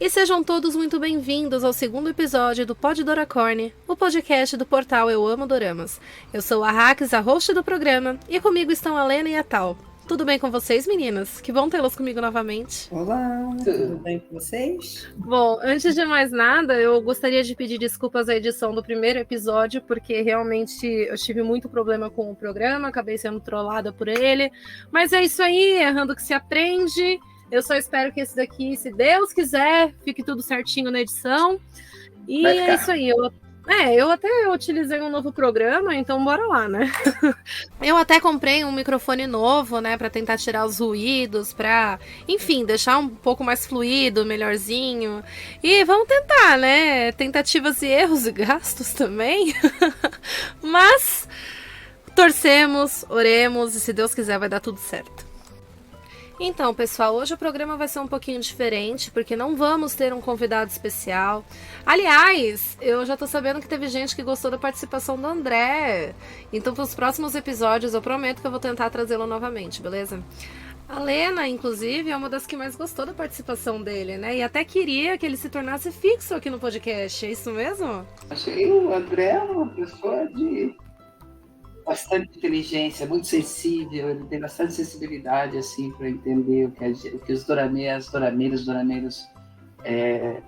E sejam todos muito bem-vindos ao segundo episódio do Pod Doracorn, o podcast do portal Eu Amo Doramas. Eu sou a Rax, a host do programa, e comigo estão a Lena e a Tal. Tudo bem com vocês, meninas? Que bom tê-las comigo novamente. Olá, tudo bem com vocês? Bom, antes de mais nada, eu gostaria de pedir desculpas à edição do primeiro episódio, porque realmente eu tive muito problema com o programa, acabei sendo trollada por ele. Mas é isso aí, errando que se aprende. Eu só espero que esse daqui, se Deus quiser, fique tudo certinho na edição. E é isso aí. Eu até utilizei um novo programa, então bora lá, né? Eu até comprei um microfone novo, né, para tentar tirar os ruídos, para, enfim, deixar um pouco mais fluido, melhorzinho. E vamos tentar, né? Tentativas e erros e gastos também. Mas torcemos, oremos e se Deus quiser vai dar tudo certo. Então, pessoal, hoje o programa vai ser um pouquinho diferente, porque não vamos ter um convidado especial. Aliás, eu já tô sabendo que teve gente que gostou da participação do André. Então, para os próximos episódios, eu prometo que eu vou tentar trazê-lo novamente, beleza? A Lena, inclusive, é uma das que mais gostou da participação dele, né? E até queria que ele se tornasse fixo aqui no podcast, é isso mesmo? Achei o André uma pessoa de bastante inteligência, muito sensível, ele tem bastante sensibilidade assim para entender o que os dorameiros,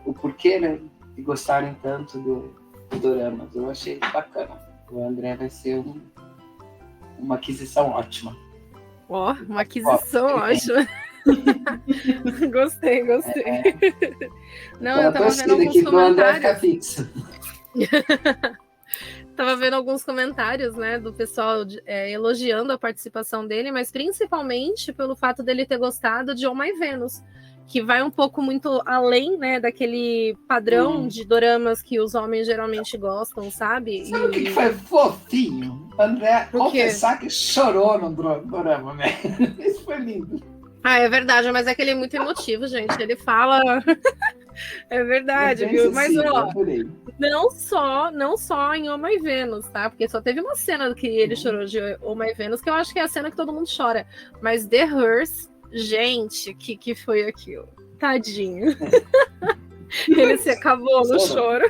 o porquê, né, de gostarem tanto do doramas. Eu achei bacana. O André vai ser uma aquisição ótima. Uma aquisição ótima. Gostei. Não, eu tava vendo alguns comentários. O André fica fixo. Tava vendo alguns comentários, né, do pessoal elogiando a participação dele, mas principalmente pelo fato dele ter gostado de Oh My Venus, que vai um pouco muito além, né, daquele padrão de doramas que os homens geralmente gostam, sabe? Sabe o que foi fofinho? O André confessar que chorou no dorama, né? Isso foi lindo. Ah, é verdade, mas é que ele é muito emotivo, gente. Ele fala... É verdade, viu? Mas, ó, não só em Oh My Venus, tá? Porque só teve uma cena que ele chorou de Oh My Venus, que eu acho que é a cena que todo mundo chora. Mas The Hearse, gente, que foi aquilo? Tadinho. Ele se acabou no choro.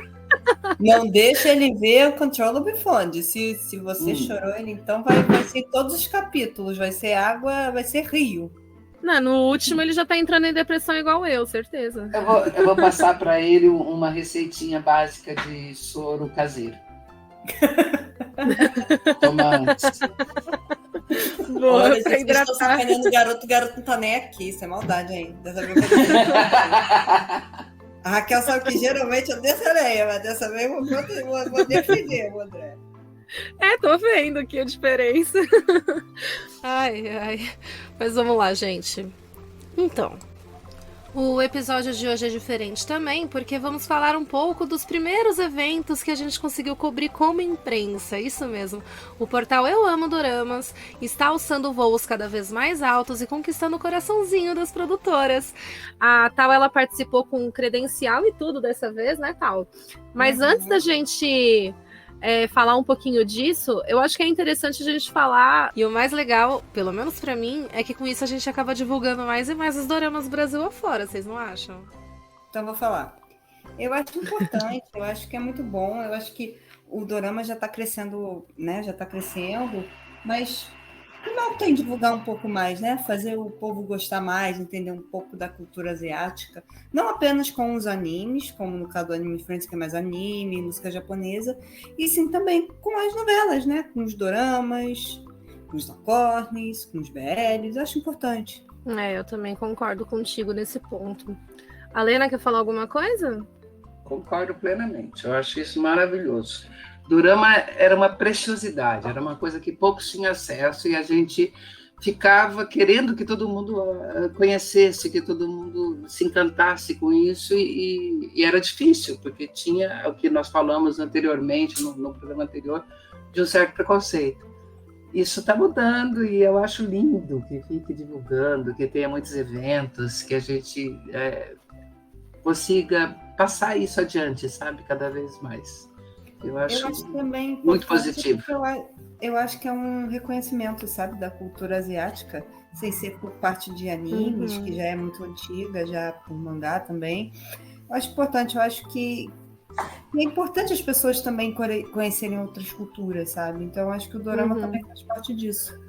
Não deixa ele ver o Controllable Fund. Se você chorou, ele então vai ser todos os capítulos. Vai ser água, vai ser rio. Não, no último ele já tá entrando em depressão igual eu, certeza. Eu vou passar para ele uma receitinha básica de soro caseiro. Toma antes. Boa, olha, vocês estão sacaneando o garoto não tá nem aqui. Isso é maldade ainda. A Raquel sabe que geralmente eu descereia, mas dessa vez eu vou defender o André. Tô vendo aqui a diferença. Ai. Mas vamos lá, gente. Então, o episódio de hoje é diferente também, porque vamos falar um pouco dos primeiros eventos que a gente conseguiu cobrir como imprensa. Isso mesmo. O portal Eu Amo Doramas está alçando voos cada vez mais altos e conquistando o coraçãozinho das produtoras. A Tal, ela participou com credencial e tudo dessa vez, né, Tal? Mas antes da gente... falar um pouquinho disso, eu acho que é interessante a gente falar, e o mais legal, pelo menos pra mim, é que com isso a gente acaba divulgando mais e mais os doramas Brasil afora, vocês não acham? Então vou falar. Eu acho importante, eu acho que é muito bom, eu acho que o dorama já tá crescendo, né, mas que mal tem divulgar um pouco mais, né? Fazer o povo gostar mais, entender um pouco da cultura asiática, não apenas com os animes, como no caso do Anime Friends, que é mais anime, música japonesa, e sim também com as novelas, né? Com os doramas, com os docorns, com os BLs, eu acho importante. Eu também concordo contigo nesse ponto. A Lena quer falar alguma coisa? Concordo plenamente, eu acho isso maravilhoso. Dorama era uma preciosidade, era uma coisa que poucos tinham acesso e a gente ficava querendo que todo mundo conhecesse, que todo mundo se encantasse com isso e era difícil, porque tinha o que nós falamos anteriormente, no programa anterior, de um certo preconceito. isso está mudando e eu acho lindo que fique divulgando, que tenha muitos eventos, que a gente consiga passar isso adiante, sabe, cada vez mais. Eu acho também muito positivo. Eu acho que é um reconhecimento, sabe, da cultura asiática, sem ser por parte de animes, que já é muito antiga, já por mangá também. Eu acho importante, eu acho que é importante as pessoas também conhecerem outras culturas, sabe? Então, eu acho que o dorama também faz parte disso.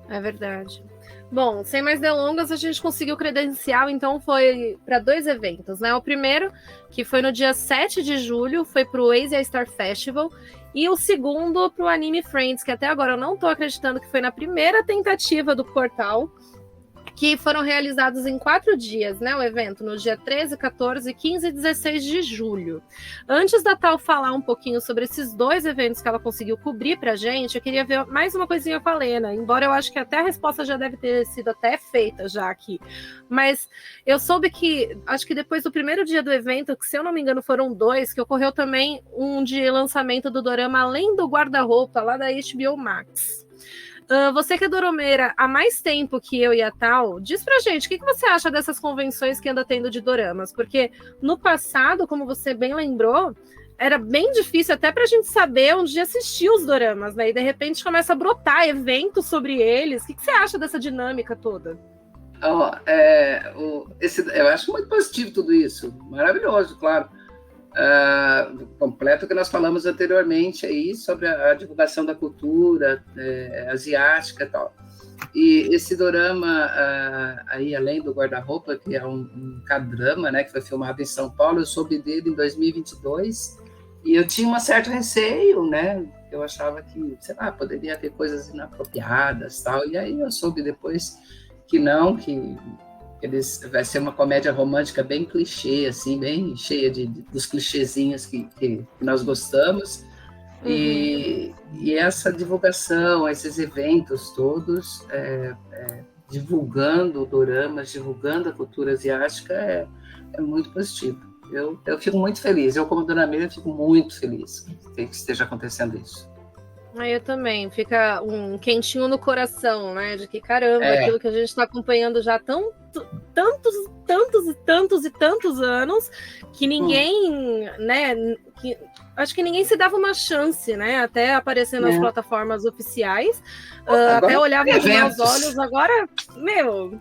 É verdade. Bom, sem mais delongas, a gente conseguiu credencial, então foi para 2 eventos, né? O primeiro, que foi no dia 7 de julho, foi para o Asia Star Festival, e o segundo para o Anime Friends, que até agora eu não estou acreditando que foi na primeira tentativa do portal, que foram realizados em 4 dias, né? O evento, no dia 13, 14, 15 e 16 de julho. Antes da Tal falar um pouquinho sobre esses 2 eventos que ela conseguiu cobrir pra gente, eu queria ver mais uma coisinha com a Lena, embora eu acho que até a resposta já deve ter sido até feita já aqui. Mas eu soube que, acho que depois do primeiro dia do evento, que se eu não me engano foram 2, que ocorreu também um de lançamento do dorama Além do Guarda-Roupa, lá da HBO Max. Você que é doromeira há mais tempo que eu e a Tal, diz pra gente, o que você acha dessas convenções que anda tendo de doramas? Porque no passado, como você bem lembrou, era bem difícil até pra gente saber onde assistir os doramas, né? E de repente começa a brotar eventos sobre eles. O que você acha dessa dinâmica toda? Eu acho muito positivo tudo isso. Maravilhoso, claro. Completo que nós falamos anteriormente aí sobre a divulgação da cultura asiática e tal. E esse dorama aí, Além do Guarda-Roupa, que é um K-drama, né, que foi filmado em São Paulo, eu soube dele em 2022 e eu tinha um certo receio, né? Eu achava que, sei lá, poderia ter coisas inapropriadas tal. E aí eu soube depois que não, que vai ser uma comédia romântica bem clichê, assim, bem cheia dos clichêzinhos que nós gostamos. E essa divulgação, esses eventos todos, divulgando doramas, divulgando a cultura asiática, é muito positivo. Eu fico muito feliz. Eu, como dorameira, fico muito feliz que esteja acontecendo isso. Eu também, fica um quentinho no coração, né? De que caramba, aquilo que a gente está acompanhando já há tantos anos, que ninguém, né? Acho que ninguém se dava uma chance, né? Até aparecer nas plataformas oficiais, até olhava com meus olhos. Agora,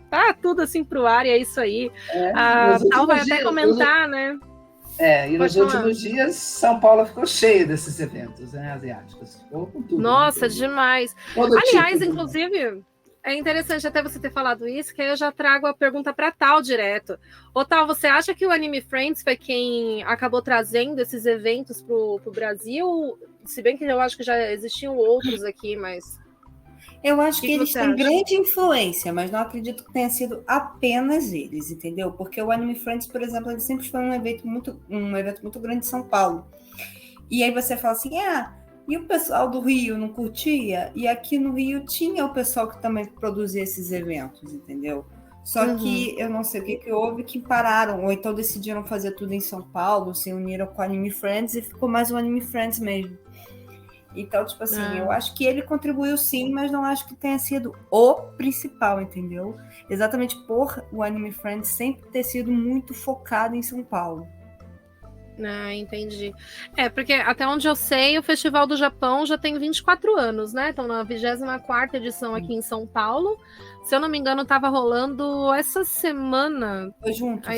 tá tudo assim pro ar e é isso aí. A Tal vai até comentar, né? E nos últimos dias, São Paulo ficou cheio desses eventos, né, asiáticos. Ficou com tudo. Nossa, demais. Aliás, inclusive, é interessante até você ter falado isso, que aí eu já trago a pergunta para Tal direto. Ô, Tal, você acha que o Anime Friends foi quem acabou trazendo esses eventos pro Brasil? Se bem que eu acho que já existiam outros aqui, mas... Eu acho que eles têm grande influência, mas não acredito que tenha sido apenas eles, entendeu? Porque o Anime Friends, por exemplo, ele sempre foi um evento muito grande em São Paulo. E aí você fala assim, e o pessoal do Rio não curtia? E aqui no Rio tinha o pessoal que também produzia esses eventos, entendeu? Só que eu não sei o que houve, que pararam, ou então decidiram fazer tudo em São Paulo, se uniram com o Anime Friends e ficou mais o Anime Friends mesmo. Então, tipo assim, eu acho que ele contribuiu sim, mas não acho que tenha sido o principal, entendeu? Exatamente por o Anime Friends sempre ter sido muito focado em São Paulo. Entendi. Porque até onde eu sei, o Festival do Japão já tem 24 anos, né? Então, na 24ª edição aqui em São Paulo. Se eu não me engano, estava rolando essa semana. Foi junto.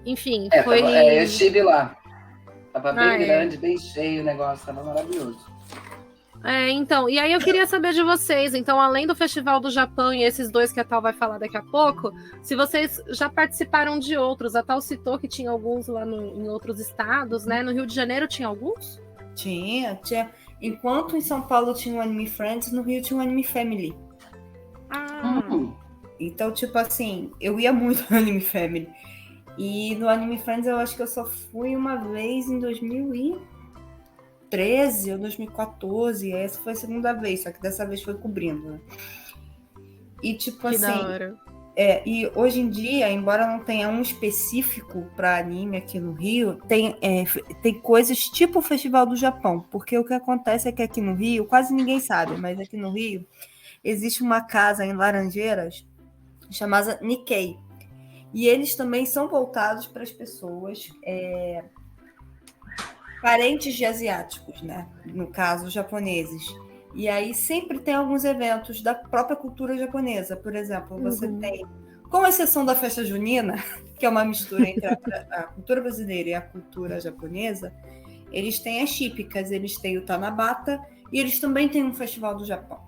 Enfim, foi... Eu estive lá. Tava bem grande, bem cheio o negócio, tava maravilhoso. Então, e aí eu queria saber de vocês, então, além do Festival do Japão e esses 2 que a Tal vai falar daqui a pouco, se vocês já participaram de outros. A Tal citou que tinha alguns lá em outros estados, né? No Rio de Janeiro tinha alguns? Tinha. Enquanto em São Paulo tinha o Anime Friends, no Rio tinha o Anime Family. Então, tipo assim, eu ia muito no Anime Family. E no Anime Friends eu acho que eu só fui uma vez em 2013 ou 2014. Essa foi a segunda vez, só que dessa vez foi cobrindo, né? E tipo assim, E hoje em dia, embora não tenha um específico para anime aqui no Rio, tem coisas tipo o Festival do Japão, porque o que acontece é que aqui no Rio, quase ninguém sabe, mas aqui no Rio existe uma casa em Laranjeiras chamada Nikkei, e eles também são voltados para as pessoas parentes de asiáticos, né? No caso, japoneses. E aí sempre tem alguns eventos da própria cultura japonesa. Por exemplo, você tem, com exceção da festa junina, que é uma mistura entre a cultura brasileira e a cultura japonesa, eles têm as típicas, eles têm o Tanabata e eles também têm um festival do Japão.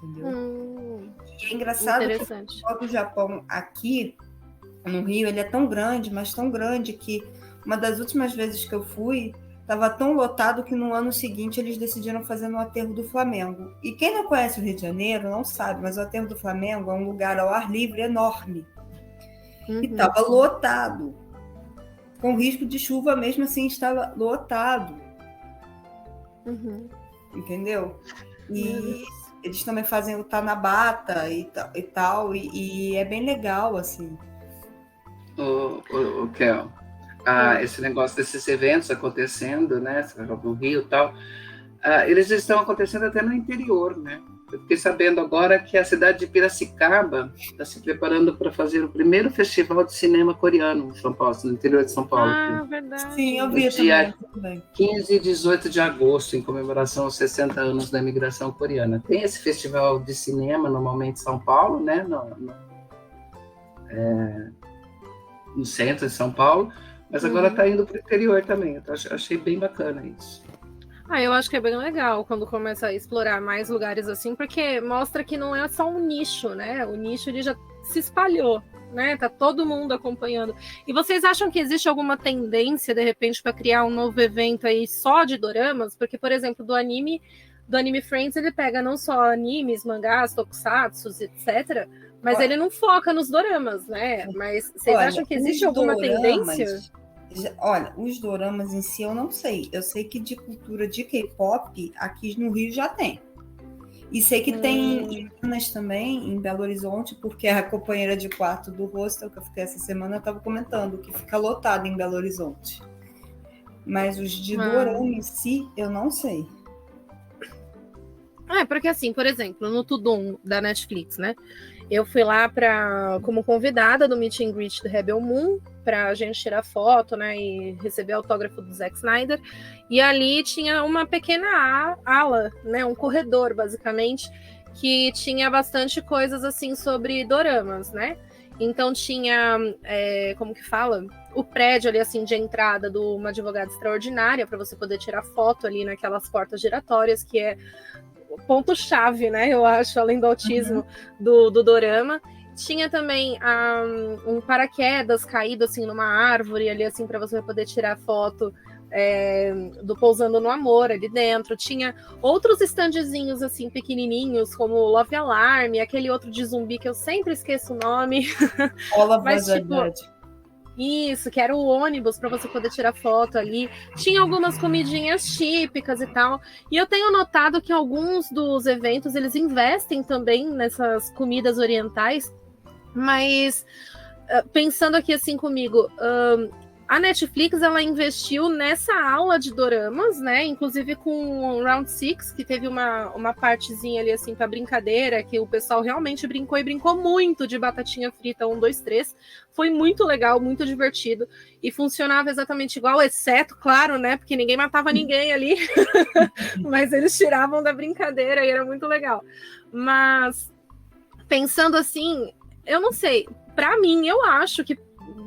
Entendeu? E é engraçado que o festival do Japão aqui no Rio, ele é tão grande, mas tão grande que uma das últimas vezes que eu fui, estava tão lotado que no ano seguinte eles decidiram fazer no Aterro do Flamengo. E quem não conhece o Rio de Janeiro não sabe, mas o Aterro do Flamengo é um lugar ao ar livre enorme. E estava lotado. Com risco de chuva, mesmo assim, estava lotado. Entendeu? E eles também fazem o Tanabata e tal, e é bem legal, assim. O Kel, esse negócio desses eventos acontecendo, né, no Rio e tal, eles estão acontecendo até no interior, né? Eu fiquei sabendo agora que a cidade de Piracicaba está se preparando para fazer o primeiro festival de cinema coreano em São Paulo, no interior de São Paulo. Verdade. Sim, eu vi também. 15 e 18 de agosto, em comemoração aos 60 anos da imigração coreana. Tem esse festival de cinema, normalmente em São Paulo, né? No centro de São Paulo, mas agora está indo para o interior também. Eu achei bem bacana isso. Eu acho que é bem legal quando começa a explorar mais lugares assim, porque mostra que não é só um nicho, né? O nicho ele já se espalhou, né? Tá todo mundo acompanhando. E vocês acham que existe alguma tendência, de repente, para criar um novo evento aí só de doramas? Porque, por exemplo, do Anime Friends, ele pega não só animes, mangás, tokusatsus, etc., mas ele não foca nos doramas, né? Mas vocês acham que existe alguma tendência? Olha, os doramas em si eu não sei. Eu sei que de cultura de K-pop, aqui no Rio já tem. E sei que tem em Minas também, em Belo Horizonte, porque a companheira de quarto do hostel que eu fiquei essa semana estava comentando que fica lotado em Belo Horizonte. Mas os de dorama em si, eu não sei. Porque assim, por exemplo, no Tudum da Netflix, né? Eu fui lá como convidada do Meet and Greet do Rebel Moon, para a gente tirar foto, né, e receber autógrafo do Zack Snyder. E ali tinha uma pequena ala, né, um corredor, basicamente, que tinha bastante coisas assim sobre doramas, né? Então tinha, como que fala? O prédio ali, assim, de entrada de uma advogada extraordinária, para você poder tirar foto ali naquelas portas giratórias, que é ponto-chave, né? Eu acho, além do autismo do dorama. Tinha também um paraquedas caído assim numa árvore ali assim para você poder tirar foto do Pousando no Amor ali dentro. Tinha outros standzinhos assim pequenininhos como Love Alarm, aquele outro de zumbi que eu sempre esqueço o nome. Mas tipo, isso, que era o ônibus para você poder tirar foto ali. Tinha algumas comidinhas típicas e tal. E eu tenho notado que alguns dos eventos eles investem também nessas comidas orientais. Mas pensando aqui assim comigo, a Netflix ela investiu nessa aula de doramas, né? Inclusive com o Round 6, que teve uma partezinha ali assim para brincadeira, que o pessoal realmente brincou e brincou muito de batatinha frita 1, 2, 3. Foi muito legal, muito divertido e funcionava exatamente igual, exceto, claro, né? Porque ninguém matava ninguém ali, mas eles tiravam da brincadeira e era muito legal. Mas pensando assim, eu não sei, para mim, eu acho que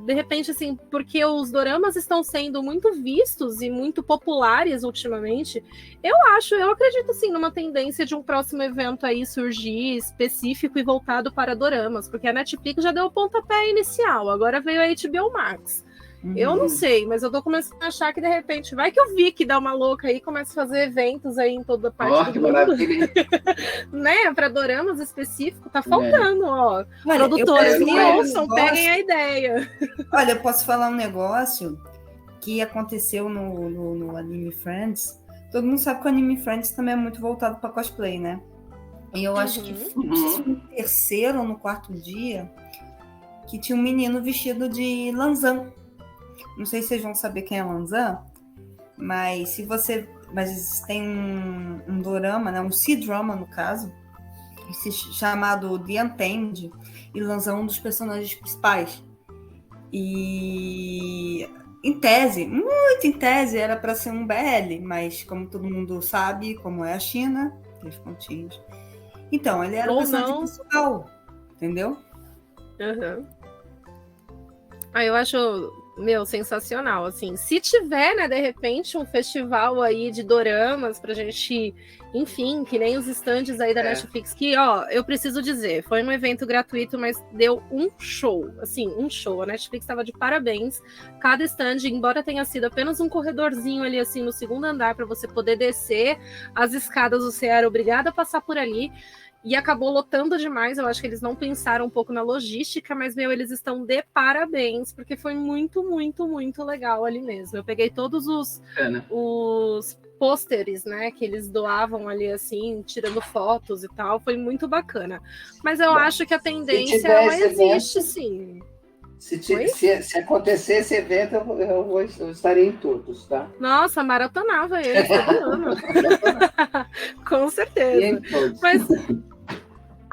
de repente, assim, porque os doramas estão sendo muito vistos e muito populares ultimamente, eu acredito, assim, numa tendência de um próximo evento aí surgir específico e voltado para doramas, porque a Netflix já deu o pontapé inicial, agora veio a HBO Max. Eu não sei, mas eu tô começando a achar que de repente vai que o Vic dá uma louca aí e começa a fazer eventos aí em toda parte do mundo. Maravilha. Né? Para doramas específico, tá faltando, ó. Olha, produtores, me ouçam, peguem a ideia. Olha, eu posso falar um negócio que aconteceu no Anime Friends. Todo mundo sabe que o Anime Friends também é muito voltado para cosplay, né? E eu acho que não sei se foi no terceiro ou no quarto dia que tinha um menino vestido de Lanzan. Não sei se vocês vão saber quem é Lanzan, mas tem um dorama, né, um C-drama no caso, chamado The Untamed, e Lanzan é um dos personagens principais. E muito em tese, era para ser um BL, mas como todo mundo sabe, como é a China, três pontinhos. Então, ele era um personagem principal, entendeu? Uhum. Eu acho, sensacional, assim. Se tiver, né, de repente, um festival aí de doramas pra gente, enfim, que nem os estandes aí da Netflix, que, eu preciso dizer, foi um evento gratuito, mas deu um show, assim, um show. A Netflix estava de parabéns. Cada stand, embora tenha sido apenas um corredorzinho ali, assim, no segundo andar, para você poder descer as escadas, você era obrigado a passar por ali. E acabou lotando demais, eu acho que eles não pensaram um pouco na logística, mas, eles estão de parabéns, porque foi muito, muito, muito legal ali mesmo. Eu peguei todos os pôsteres, né, que eles doavam ali, assim, tirando fotos e tal, foi muito bacana. Mas eu acho que a tendência, ela existe, sim. Se acontecer esse evento, eu estarei em todos, tá? Nossa, maratonava ele todo ano. Com certeza.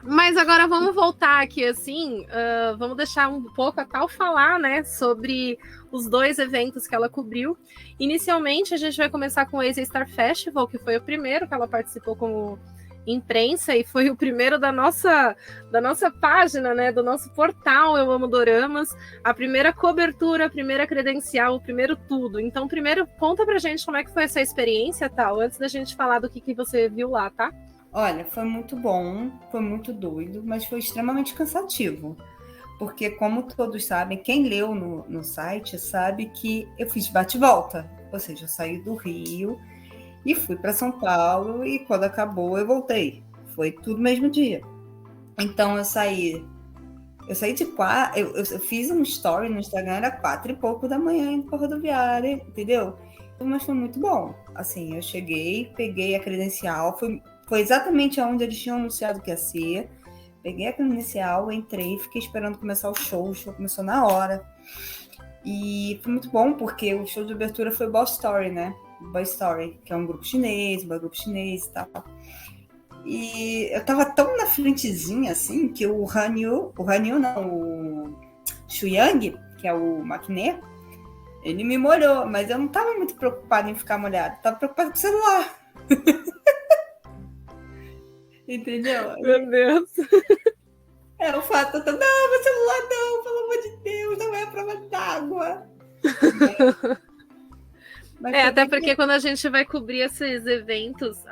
Mas agora vamos voltar aqui, assim, vamos deixar um pouco a Tal falar, né, sobre os dois eventos que ela cobriu. Inicialmente, a gente vai começar com o Asia Star Festival, que foi o primeiro que ela participou como imprensa e foi o primeiro da nossa página, né, do nosso portal Eu Amo Doramas, a primeira cobertura, a primeira credencial, o primeiro tudo. Então, primeiro, conta pra gente como é que foi essa experiência, Tal, antes da gente falar do que você viu lá, tá? Olha, foi muito bom, foi muito doido, mas foi extremamente cansativo. Porque, como todos sabem, quem leu no site sabe que eu fiz bate-volta. Ou seja, eu saí do Rio e fui para São Paulo e quando acabou eu voltei. Foi tudo no mesmo dia. Então eu saí de 4, eu fiz um story no Instagram, era 4 e pouco da manhã em rodoviária, entendeu? Mas foi muito bom. Assim, eu cheguei, peguei a credencial, foi exatamente onde eles tinham anunciado que ia ser. Peguei a credencial, entrei, fiquei esperando começar o show começou na hora. E foi muito bom, porque o show de abertura foi Boy Story, né? Boy Story, que é um grupo chinês, um grupo chinês e tal. E eu tava tão na frentezinha, assim, que o Xu Yang, que é o maquinê, ele me molhou, mas eu não tava muito preocupada em ficar molhada, tava preocupada com o celular. Entendeu? Meu Deus. O fato, não, meu celular não, pelo amor de Deus, não é prova d'água. Até porque quando a gente vai cobrir esses eventos,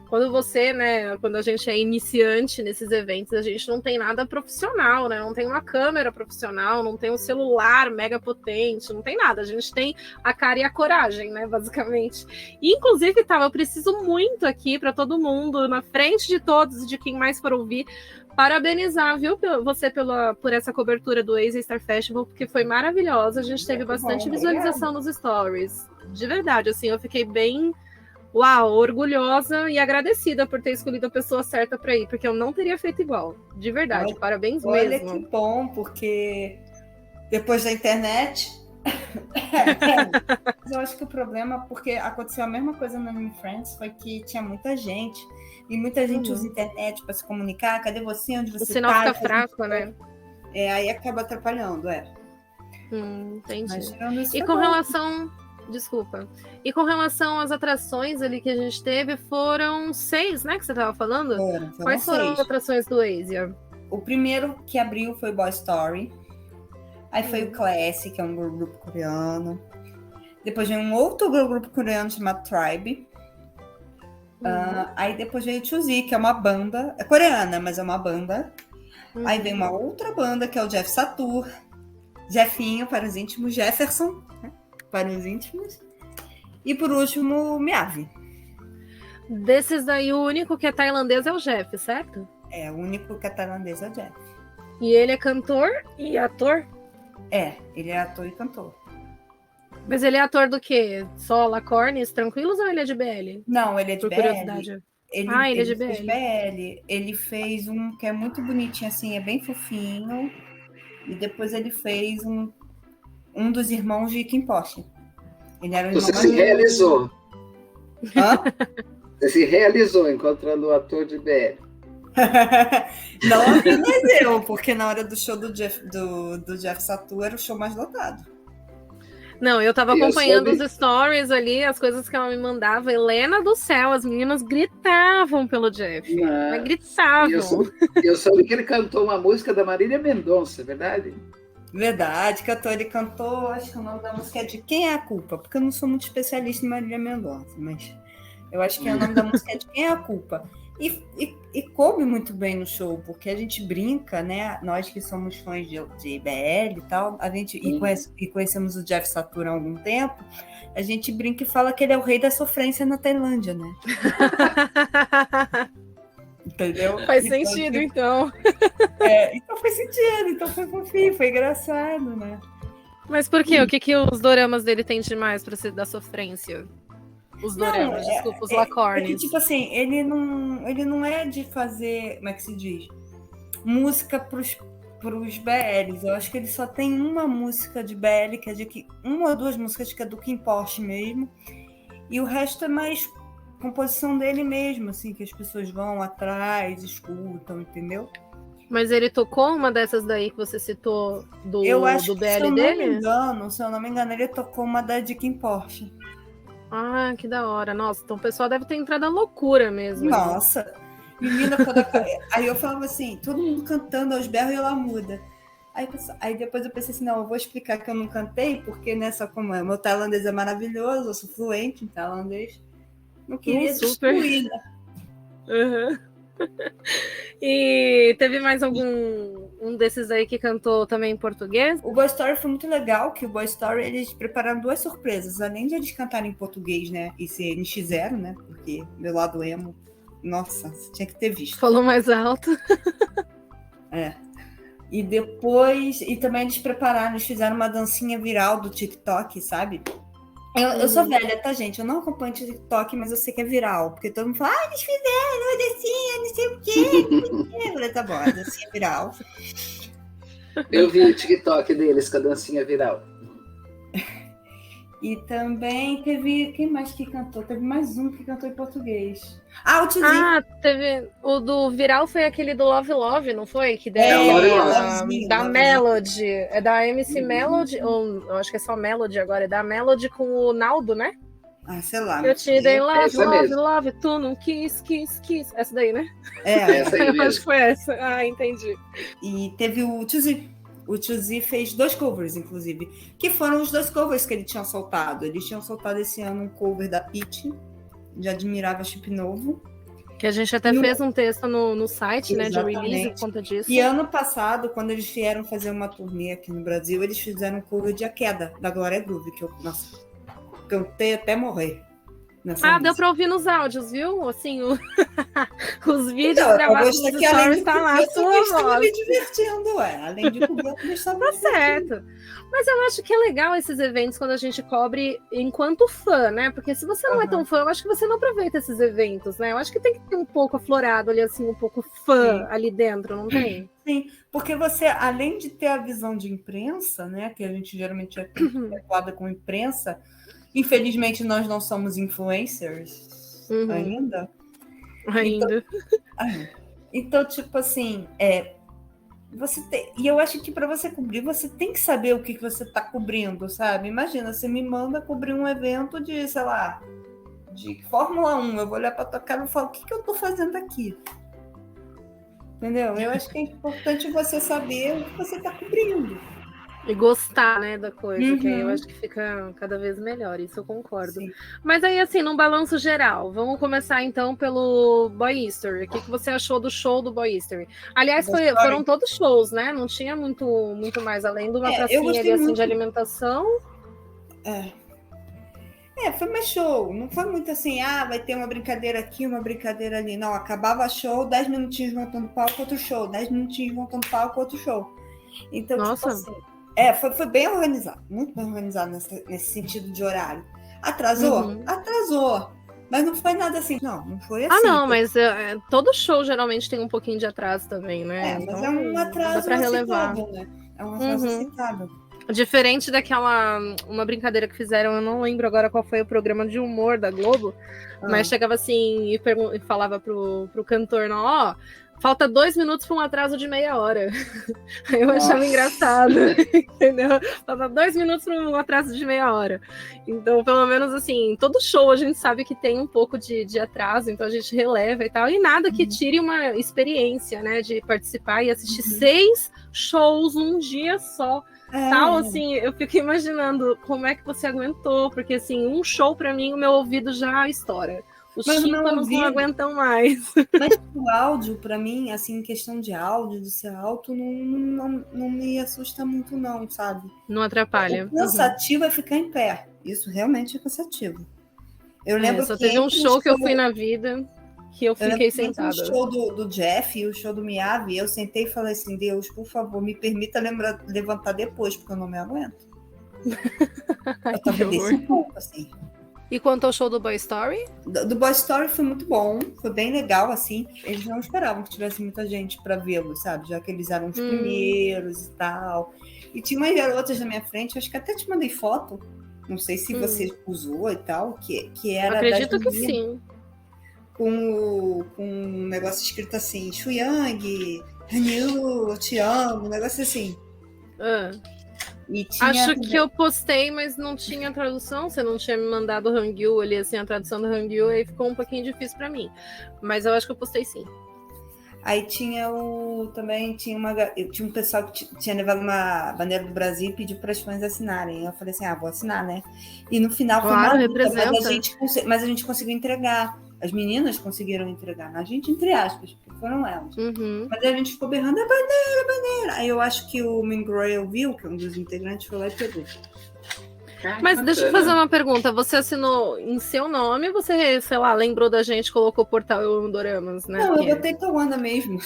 quando a gente é iniciante nesses eventos, a gente não tem nada profissional, né? Não tem uma câmera profissional, não tem um celular mega potente, não tem nada. A gente tem a cara e a coragem, né? Basicamente. E, inclusive, eu preciso muito aqui para todo mundo, na frente de todos, de quem mais for ouvir, parabenizar, viu, você por essa cobertura do Asia Star Festival, porque foi maravilhosa, a gente teve bastante visualização nos stories, de verdade, assim, eu fiquei bem, orgulhosa e agradecida por ter escolhido a pessoa certa para ir, porque eu não teria feito igual, de verdade, parabéns mesmo. Olha que bom, porque depois da internet, eu acho que o problema, porque aconteceu a mesma coisa no Anime Friends, foi que tinha muita gente, e muita gente usa internet para se comunicar. Cadê você? Onde você está? O sinal fica fraco, né? Aí acaba atrapalhando, Entendi. E com relação... Desculpa. E com relação às atrações ali que a gente teve, foram 6, né, que você estava falando? Quais foram as atrações do Asia? O primeiro que abriu foi Boy Story. Aí foi o Classic, que é um grupo coreano. Depois veio um outro grupo coreano chamado Tribe. Aí depois veio Chuzi, que é uma banda, é coreana, mas é uma banda. Aí vem uma outra banda, que é o Jeff Satur, Jeffinho para os íntimos, Jefferson, né, para os íntimos. E por último, Miyavi. Desses daí, o único que é tailandês é o Jeff, certo? O único que é tailandês é o Jeff. E ele é cantor e ator? Ele é ator e cantor. Mas ele é ator do quê? Só Lacornes, tranquilos, ou ele é de BL? Não, ele é de BL. Curiosidade. Ele é de fez BL. BL. Ele fez um que é muito bonitinho, assim, é bem fofinho. E depois ele fez um dos irmãos de Kim Porsche. Ele era o irmão Você mais se realizou. Hã? Você se realizou encontrando o ator de BL. Não apenas eu, porque na hora do show do Jeff Satu era o show mais lotado. Não, eu tava Eu acompanhando soube- os stories ali, as coisas que ela me mandava. Helena do céu, as meninas gritavam pelo Jeff. Não. Mas E gritavam. eu soube que ele cantou uma música da Marília Mendonça, é verdade? Verdade, ele cantou, acho que o nome da música é de Quem é a Culpa? Porque eu não sou muito especialista em Marília Mendonça, mas eu acho que o nome da música é de Quem é a Culpa? E coube muito bem no show, porque a gente brinca, né? Nós que somos fãs de BL e tal, e conhecemos o Jeff Satu há algum tempo, a gente brinca e fala que ele é o rei da sofrência na Tailândia, né? Entendeu? Faz sentido, então. Então faz sentido, então foi fofinho, foi engraçado, né? Mas por quê? O que os doramas dele têm demais pra ser da sofrência? Os doramas, desculpa, os lacornes. Tipo assim, ele não é de fazer, como é que se diz? Música pros BLs. Eu acho que ele só tem uma música de BL, que é de uma ou duas músicas que é do Kim Porsche mesmo. E o resto é mais composição dele mesmo, assim, que as pessoas vão atrás, escutam, entendeu? Mas ele tocou uma dessas daí que você citou do BL dele? Se eu não me engano, ele tocou uma da de Kim Porsche. Ah, que da hora. Nossa, então o pessoal deve ter entrado na loucura mesmo. Nossa, menina, aí eu falava assim, todo mundo cantando aos berros e ela muda. Aí depois eu pensei assim, não, eu vou explicar que eu não cantei, porque nessa como é, meu tailandês é maravilhoso, eu sou fluente em tailandês. Não queria destruir, né? Uhum. E teve mais um desses aí que cantou também em português? O Boy Story foi muito legal, que o Boy Story eles prepararam duas surpresas, além de eles cantarem em português, né, e ser NX0, né, porque meu lado emo, nossa, você tinha que ter visto. Falou mais alto. E depois, e também eles prepararam, eles fizeram uma dancinha viral do TikTok, sabe? Eu sou velha, tá, gente? Eu não acompanho o TikTok, mas eu sei que é viral. Porque todo mundo fala, eles fizeram uma dancinha, não sei o quê. Eu falei, tá bom, a dancinha é viral. Eu vi o TikTok deles com a dancinha viral. E também teve... Quem mais que cantou? Teve mais um que cantou em português. O Tiozinho. Teve... O do viral foi aquele do Love Love, não foi? Que da Melody. É da MC Melody, ou eu acho que é só Melody agora. É da Melody com o Naldo, né? Sei lá. Eu te dei love, love, mesmo. love, tu não quis. Essa daí, né? Essa aí Eu mesmo. acho que foi essa. Entendi. E teve o Tiozinho. O Tiozinho fez 2 covers, inclusive, que foram os 2 covers que ele tinha soltado. Eles tinham soltado esse ano um cover da Pitty, de Admirava Chip Novo. Que a gente até fez um texto no site, né, de release por conta disso. E ano passado, quando eles vieram fazer uma turnê aqui no Brasil, eles fizeram um cover de A Queda, da Glória Groove, que eu cantei até morrer. Deu pra ouvir nos áudios, viu? Assim, os vídeos gravados nos stories tá lá a sua voz. Me divertindo, além de cobrir, eu estava tá certo. Mas eu acho que é legal esses eventos quando a gente cobre enquanto fã, né? Porque se você não é tão fã, eu acho que você não aproveita esses eventos, né? Eu acho que tem que ter um pouco aflorado ali, assim, um pouco fã ali dentro, não tem? Sim, porque você, além de ter a visão de imprensa, né? Que a gente geralmente é preocupada com imprensa, infelizmente, nós não somos influencers ainda. Então, tipo assim, você tem, e eu acho que para você cobrir, você tem que saber o que você está cobrindo, sabe? Imagina, você me manda cobrir um evento de, sei lá, de Fórmula 1. Eu vou olhar para tua cara e falo, o que eu estou fazendo aqui? Entendeu? Eu acho que é importante você saber o que você está cobrindo. E gostar, né, da coisa, que aí eu acho que fica cada vez melhor, isso eu concordo. Sim. Mas aí, assim, num balanço geral, vamos começar então pelo Boy History. O que você achou do show do Boy History? Aliás, foram todos shows, né? Não tinha muito mais, além de uma pracinha ali, assim, de alimentação. Foi mais show. Não foi muito assim, vai ter uma brincadeira aqui, uma brincadeira ali. Não, acabava show, 10 minutinhos montando palco, outro show. 10 minutinhos montando palco, outro show. Então, nossa. Tipo assim, foi bem organizado, muito bem organizado nesse sentido de horário. Atrasou? Atrasou. Mas não foi nada assim. Não foi assim. Ah, não, mas todo show geralmente tem um pouquinho de atraso também, né? Mas então, é um atraso dá pra relevar. aceitável, né? É um atraso aceitável. Diferente uma brincadeira que fizeram, eu não lembro agora qual foi o programa de humor da Globo, mas chegava assim e falava pro cantor, não, ó, falta 2 minutos para um atraso de meia hora. Aí eu achava engraçado, entendeu? Falta 2 minutos para um atraso de meia hora. Então, pelo menos assim, todo show a gente sabe que tem um pouco de atraso, então a gente releva e tal, e nada que tire uma experiência, né, de participar e assistir 6 shows num dia só. Tal, assim, eu fico imaginando como é que você aguentou, porque assim, um show para mim, o meu ouvido já estoura. Os tímpanos não aguentam mais. Mas o áudio, para mim, assim, em questão de áudio, de ser alto, não me assusta muito, não, sabe? Não atrapalha. O cansativo é ficar em pé. Isso realmente é cansativo. Eu lembro só teve um show que eu fui na vida que eu fiquei sentada. O show do Jeff e o show do Miyavi, eu sentei e falei assim, Deus, por favor, me permita levantar depois, porque eu não me aguento. Eu tava desse ponto, assim. E quanto ao show do Boy Story? Do Boy Story foi muito bom, foi bem legal, assim. Eles não esperavam que tivesse muita gente para vê-lo, sabe? Já que eles eram os primeiros e tal. E tinha umas garotas na minha frente, acho que até te mandei foto, não sei se você usou e tal, que era... Acredito que sim. Com um negócio escrito assim, Xuyang, Hanyu, te amo, um negócio assim. E acho que eu postei, mas não tinha tradução. Você não tinha me mandado o Hangul ali, assim, a tradução do Hangul, aí ficou um pouquinho difícil para mim. Mas eu acho que eu postei sim. Aí também tinha um pessoal que tinha levado uma bandeira do Brasil e pediu para as fãs assinarem. Eu falei assim, vou assinar, né? E no final foi uma luta, mas a gente conseguiu entregar. As meninas conseguiram entregar, a gente, entre aspas, porque foram elas. Mas a gente ficou berrando, a bandeira. Aí eu acho que o Mingroyle viu, que é um dos integrantes, foi lá e pegou. Mas deixa eu fazer uma pergunta. Você assinou em seu nome ou você, sei lá, lembrou da gente, colocou o portal Eu Amo Doramas, né? Não, eu botei Tawana mesmo.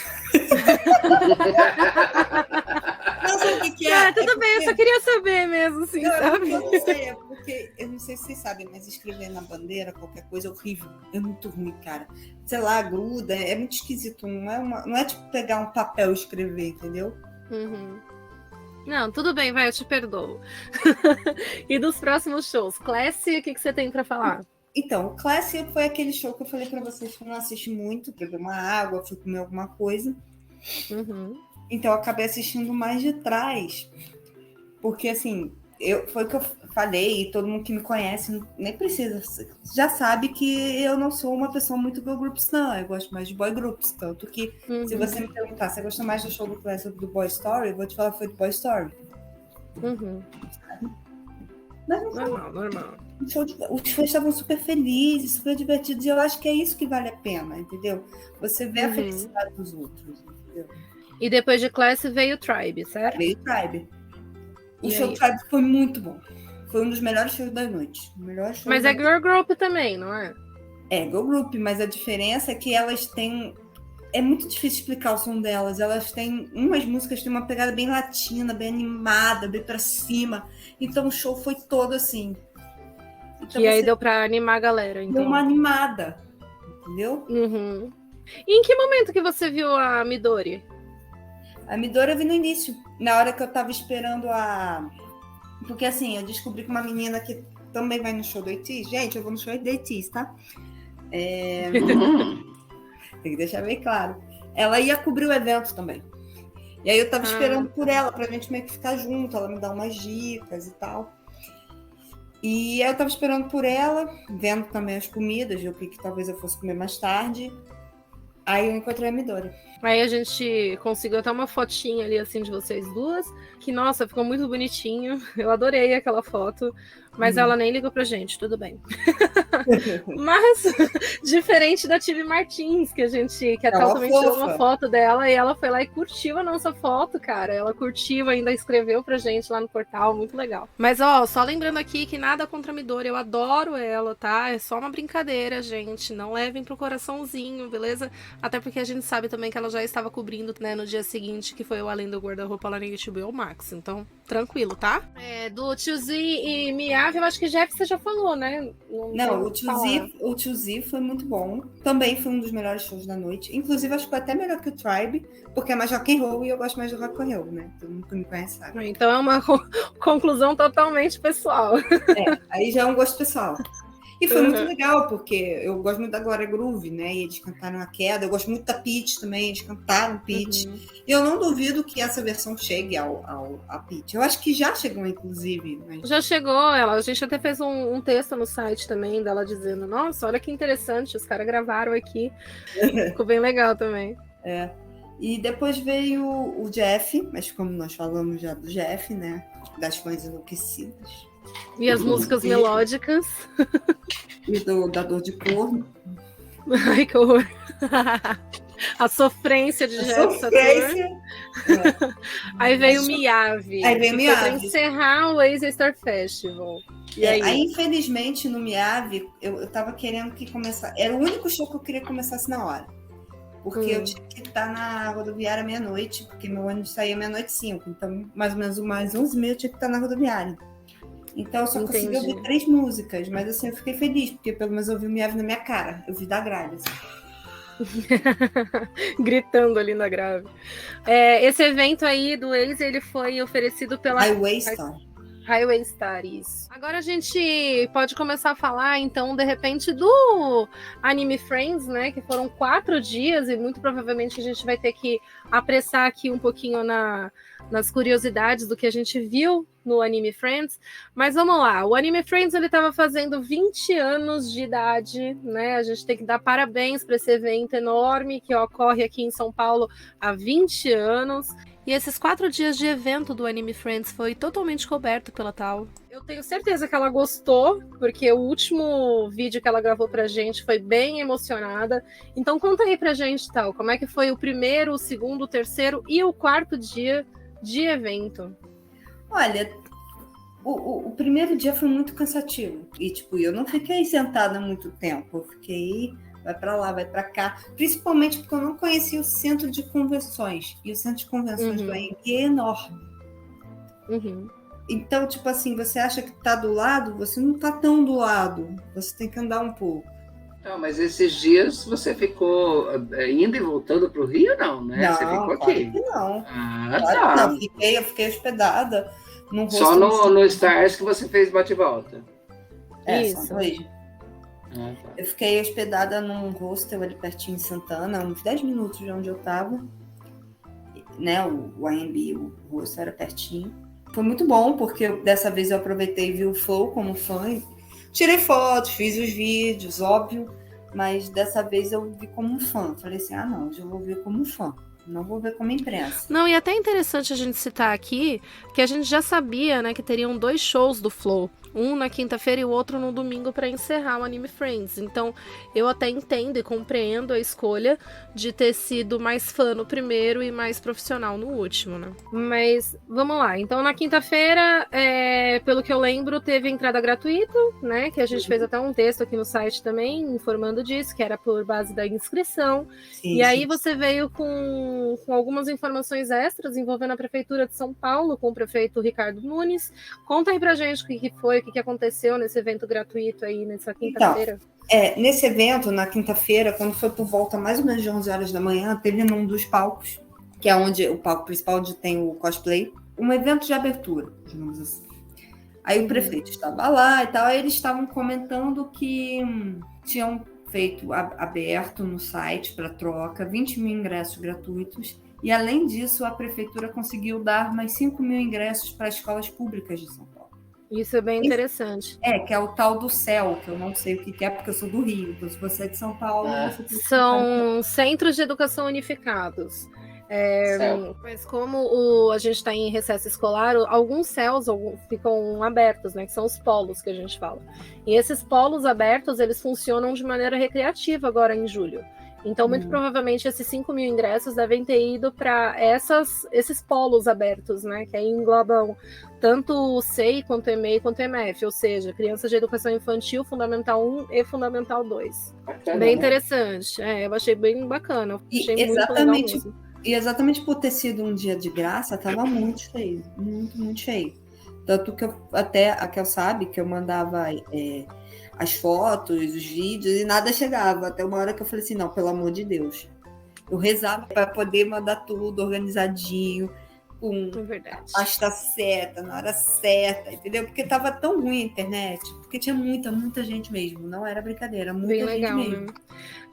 Não sei o que é. Tudo bem, eu só queria saber mesmo, assim, sabe? Eu não sei, porque eu não sei se vocês sabem, mas escrever na bandeira, qualquer coisa, é horrível. É muito ruim, cara. Sei lá, gruda, é muito esquisito. Não é tipo pegar um papel e escrever, entendeu? Não, tudo bem, vai, eu te perdoo. E dos próximos shows? Classy, o que você tem para falar? Então, o Classy foi aquele show que eu falei para vocês que eu não assisti muito, beber uma água, fui comer alguma coisa. Então, eu acabei assistindo mais de trás. Porque, assim, foi o que eu falei, e todo mundo que me conhece nem precisa, já sabe que eu não sou uma pessoa muito girl groups, não. Eu gosto mais de boy groups. Tanto que, se você me perguntar se você gosta mais do show do Classy ou do Boy Story, eu vou te falar que foi do Boy Story. Mas não foi. Normal. Os fãs estavam super felizes, super divertidos, e eu acho que é isso que vale a pena, entendeu? Você vê a felicidade dos outros, entendeu? E depois de Classy veio o Tribe, certo? Veio o Tribe. O show do Tribe foi muito bom. Foi um dos melhores shows da noite. Mas é girl group também, não é? É, girl group, mas a diferença é que elas têm... É muito difícil explicar o som delas. Elas têm... Umas músicas têm uma pegada bem latina, bem animada, bem pra cima. Então o show foi todo assim. Então, e aí deu pra animar a galera, então. Deu uma animada, entendeu? E em que momento que você viu a Midori? A Midori eu vi no início, na hora que eu tava esperando a... Porque assim, eu descobri que uma menina que também vai no show do ATEEZ. Gente, eu vou no show do ATEEZ, tá? Tem que deixar bem claro. Ela ia cobrir o evento também. E aí eu tava esperando por ela, pra gente meio que ficar junto, ela me dar umas dicas e tal. E aí eu tava esperando por ela, vendo também as comidas, o que talvez eu fosse comer mais tarde. Aí eu encontrei a Midori. Aí a gente conseguiu até uma fotinha ali, assim, de vocês duas, que, nossa, ficou muito bonitinho. Eu adorei aquela foto, mas ela nem ligou pra gente, tudo bem. Mas, diferente da Tibi Martins, que a Tel também tirou uma foto dela, e ela foi lá e curtiu a nossa foto, cara. Ela curtiu, ainda escreveu pra gente lá no portal, muito legal. Mas, ó, só lembrando aqui que nada contra a Midori, eu adoro ela, tá? É só uma brincadeira, gente, não levem pro coraçãozinho, beleza? Até porque a gente sabe também que ela já estava cobrindo, né, no dia seguinte, que foi o Além do Guarda-Roupa lá no HBO Max. Então, tranquilo, tá? Do Tio Z e Miyavi, eu acho que Jeff você já falou, né? Não, o Tio Z foi muito bom. Também foi um dos melhores shows da noite. Inclusive, acho que foi até melhor que o Tribe, porque é mais rock and roll e eu gosto mais de rock and roll, né? Todo mundo que me conhece sabe. Então é uma conclusão totalmente pessoal. Aí já é um gosto pessoal. E foi muito legal, porque eu gosto muito da Glória Groove, né? E eles cantaram A Queda. Eu gosto muito da Pitty também, eles cantaram Pitty. E eu não duvido que essa versão chegue a Pitty. Eu acho que já chegou, inclusive. Mas... Já chegou, a gente até fez um texto no site também dela dizendo, nossa, olha que interessante, os caras gravaram aqui. Ficou bem legal também. E depois veio o Jeff, mas como nós falamos já do Jeff, né? Das fãs enlouquecidas. E as músicas melódicas. E da dor de corno. Ai, que horror. A sofrência de Jeff Saturn. Aí veio o Miyavi. Para encerrar o Asia Star Festival. E aí, infelizmente, no Miyavi, eu tava querendo que começasse. Era o único show que eu queria que começasse na hora. Porque eu tinha que estar na rodoviária meia-noite, porque meu ônibus saía meia-noite 5. Então, mais ou menos umas 11h30 eu tinha que estar na rodoviária. Então, eu só consegui ouvir 3 músicas. Mas, assim, eu fiquei feliz, porque pelo menos eu ouvi o Miyavi na minha cara. Eu vi da grade, assim. Gritando ali na grave. Esse evento aí do Ace, ele foi oferecido pela Highway Star, isso. Agora a gente pode começar a falar, então, de repente, do Anime Friends, né? Que foram 4 dias e muito provavelmente a gente vai ter que apressar aqui um pouquinho nas curiosidades do que a gente viu no Anime Friends. Mas vamos lá, o Anime Friends ele estava fazendo 20 anos de idade, né? A gente tem que dar parabéns para esse evento enorme que ocorre aqui em São Paulo há 20 anos. E esses 4 dias de evento do Anime Friends foi totalmente coberto pela Tal. Eu tenho certeza que ela gostou, porque o último vídeo que ela gravou pra gente foi bem emocionada. Então conta aí pra gente, Tal, como é que foi o primeiro, o segundo, o terceiro e o 4º dia de evento? Olha, o primeiro dia foi muito cansativo. E, eu não fiquei sentada muito tempo. Eu fiquei... vai para lá, vai para cá, principalmente porque eu não conhecia o centro de convenções, e o centro de convenções do AMB é enorme. Então, você acha que está do lado, você não está tão do lado, você tem que andar um pouco. Não, mas esses dias você ficou indo e voltando para o Rio, não, né? Não, você ficou claro aqui? Que não. Tá. Não, eu fiquei hospedada no hostel. Só no Stars que você fez bate-volta. Isso. Só eu fiquei hospedada num hostel ali pertinho em Santana, uns 10 minutos de onde eu estava. Né, o AMB, o hostel era pertinho. Foi muito bom, porque dessa vez eu aproveitei e vi o Flow como fã. Tirei fotos, fiz os vídeos, óbvio, mas dessa vez eu vi como um fã. Falei assim, não, hoje eu vou ver como um fã. Não vou ver como imprensa. Não, e até interessante a gente citar aqui que a gente já sabia, né, que teriam 2 shows do Flow. Um na quinta-feira e o outro no domingo para encerrar o Anime Friends. Então, eu até entendo e compreendo a escolha de ter sido mais fã no primeiro e mais profissional no último, né? Mas, vamos lá. Então, na quinta-feira, pelo que eu lembro, teve entrada gratuita, né? Que a gente fez até um texto aqui no site também, informando disso, que era por base da inscrição. Sim, aí você veio com algumas informações extras envolvendo a Prefeitura de São Paulo, com o prefeito Ricardo Nunes. Conta aí pra gente o que foi, o que aconteceu nesse evento gratuito aí, nessa quinta-feira? Então, nesse evento, na quinta-feira, quando foi por volta mais ou menos de 11 horas da manhã, teve num dos palcos, que é onde o palco principal onde tem o cosplay, um evento de abertura, digamos assim. Aí o prefeito estava lá e tal, aí eles estavam comentando que tinham feito aberto no site para troca 20 mil ingressos gratuitos, e além disso a prefeitura conseguiu dar mais 5 mil ingressos para escolas públicas de São Paulo. Isso é bem interessante. Que é o tal do CEL, que eu não sei o que é, porque eu sou do Rio. Então, se você é de São Paulo... São Centros de Educação Unificados. Mas como a gente está em recesso escolar, alguns CELs ficam abertos, né? Que são os polos que a gente fala. E esses polos abertos, eles funcionam de maneira recreativa agora em julho. Então, muito provavelmente, esses 5 mil ingressos devem ter ido para esses polos abertos, né? Que aí englobam tanto o SEI, quanto o EMEI, quanto o EMF, ou seja, crianças de educação infantil, Fundamental 1 e Fundamental 2. Bacana, Bem né? interessante. Eu achei bem bacana. Achei muito legal Exatamente, mesmo. e exatamente por ter sido um dia de graça, tava muito cheio. Muito, muito cheio. Tanto que até a Kel sabe que eu mandava as fotos, os vídeos, e nada chegava. Até uma hora que eu falei assim, não, pelo amor de Deus. Eu rezava para poder mandar tudo organizadinho, com Verdade. a pasta certa, na hora certa, entendeu? Porque tava tão ruim a internet, porque tinha muita, muita gente mesmo. Não era brincadeira, muita Bem gente legal, mesmo.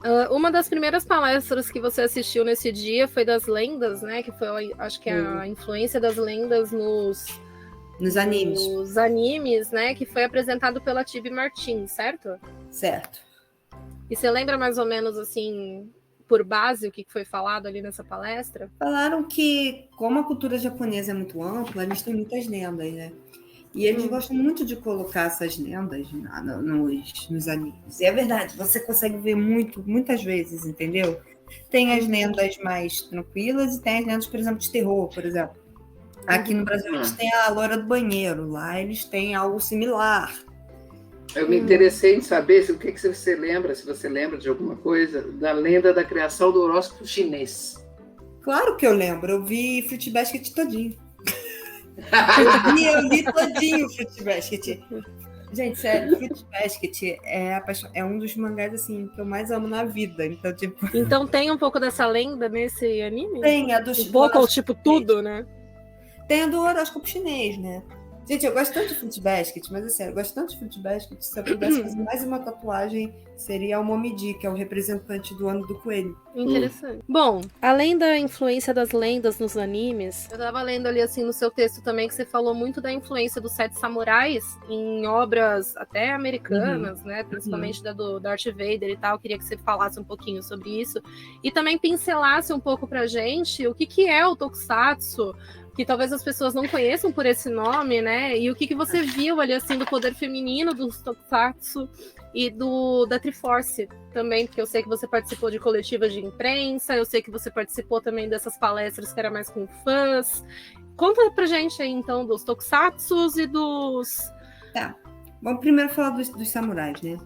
né? Uma das primeiras palestras que você assistiu nesse dia foi das lendas, né? Que foi, acho que a influência das lendas nos animes, né? Que foi apresentado pela Tibi Martins, certo? Certo. E você lembra mais ou menos, assim, por base, o que foi falado ali nessa palestra? Falaram que, como a cultura japonesa é muito ampla, eles têm muitas lendas, né? E eles gostam muito de colocar essas lendas nos animes. E é verdade, você consegue ver muitas vezes, entendeu? Tem as lendas mais tranquilas e tem as lendas, por exemplo, de terror, por exemplo. Aqui no Brasil, eles têm a loira do banheiro. Lá, eles têm algo similar. Eu me interessei em saber o que você lembra, se você lembra de alguma coisa, da lenda da criação do horóscopo chinês. Claro que eu lembro. Eu vi Fruit Basket todinho. eu vi todinho Fruit Basket. Gente, sério, Fruit Basket é um dos mangás assim, que eu mais amo na vida. Então, tipo... Então tem um pouco dessa lenda nesse anime? Tem, a do um pouco ou tipo tudo, né? Tem a do horóscopo chinês, né? Gente, eu gosto tanto de Fruit Basket, mas é sério, eu gosto tanto de Fruit Basket, se eu pudesse fazer mais uma tatuagem, seria o Momiji, que é o representante do ano do coelho. Interessante. Bom, além da influência das lendas nos animes, eu tava lendo ali assim no seu texto também que você falou muito da influência dos Sete Samurais em obras até americanas, né? Principalmente da do Darth Vader e tal. Eu queria que você falasse um pouquinho sobre isso e também pincelasse um pouco pra gente o que é o Tokusatsu, que talvez as pessoas não conheçam por esse nome, né? E o que você viu ali, assim, do poder feminino dos Tokusatsu e da Triforce também, porque eu sei que você participou de coletivas de imprensa, eu sei que você participou também dessas palestras que era mais com fãs. Conta pra gente aí, então, dos Tokusatsus e dos... Tá. Vamos primeiro falar dos samurais, né?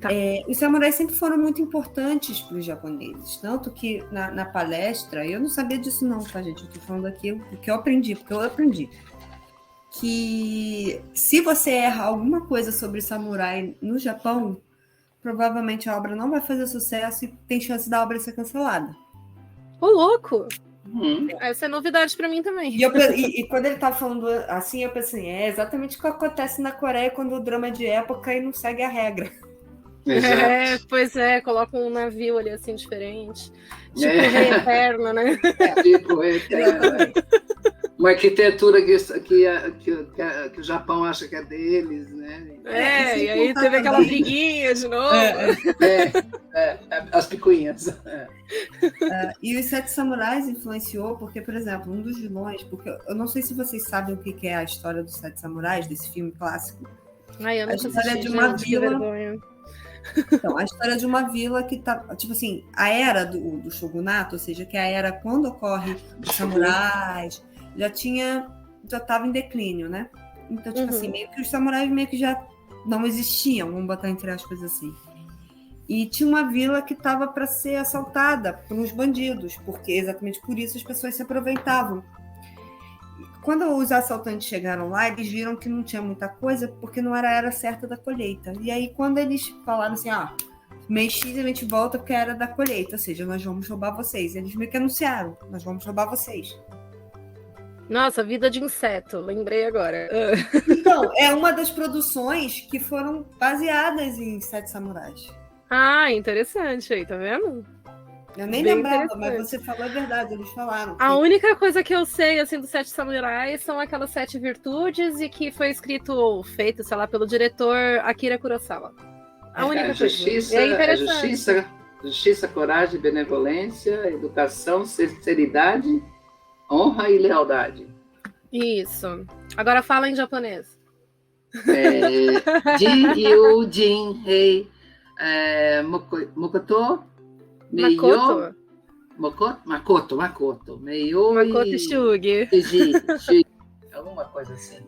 Tá. Os samurais sempre foram muito importantes para os japoneses, tanto que na palestra, eu não sabia disso não, tá, gente? Eu tô falando aqui o que eu aprendi, porque eu aprendi que se você erra alguma coisa sobre samurai no Japão, provavelmente a obra não vai fazer sucesso e tem chance da obra ser cancelada. Ô, louco! Essa é novidade para mim também. E quando ele tava falando assim, eu pensei, é exatamente o que acontece na Coreia quando o drama é de época e não segue a regra. Exato. Coloca um navio ali assim diferente. Tipo o Rei Eterno, né? Tipo o Rei Eterno. Uma arquitetura que o Japão acha que é deles, né? E aí teve aquela briguinha de novo. As picuinhas. E os Sete Samurais influenciou, porque, por exemplo, um dos vilões, porque eu não sei se vocês sabem o que é a história dos Sete Samurais, desse filme clássico. Eu não história de uma vila. Então, a história de uma vila que tá, tipo assim, a era do shogunato, ou seja, que é a era quando ocorre os samurais, já estava em declínio, né? Então, tipo assim, meio que os samurais meio que já não existiam, vamos botar entre aspas assim. E tinha uma vila que estava para ser assaltada por uns bandidos, porque exatamente por isso as pessoas se aproveitavam. Quando os assaltantes chegaram lá, eles viram que não tinha muita coisa, porque não era a era certa da colheita. E aí, quando eles falaram assim, mês X a gente volta porque era da colheita, ou seja, nós vamos roubar vocês. Eles meio que anunciaram, nós vamos roubar vocês. Nossa, Vida de Inseto, lembrei agora. Então, é uma das produções que foram baseadas em Sete Samurais. Interessante aí, tá vendo? Eu nem lembrava, mas você falou a verdade, eles falaram. A única coisa que eu sei, assim, dos Sete Samurais são aquelas 7 virtudes e que foi feito, sei lá, pelo diretor Akira Kurosawa. A única justiça, coisa. Justiça, coragem, benevolência, educação, sinceridade, honra e lealdade. Isso. Agora fala em japonês. Ji-Yu Jin-Hei Mokoto Meio... Makoto. Meio Makoto e Shugi. Alguma coisa assim.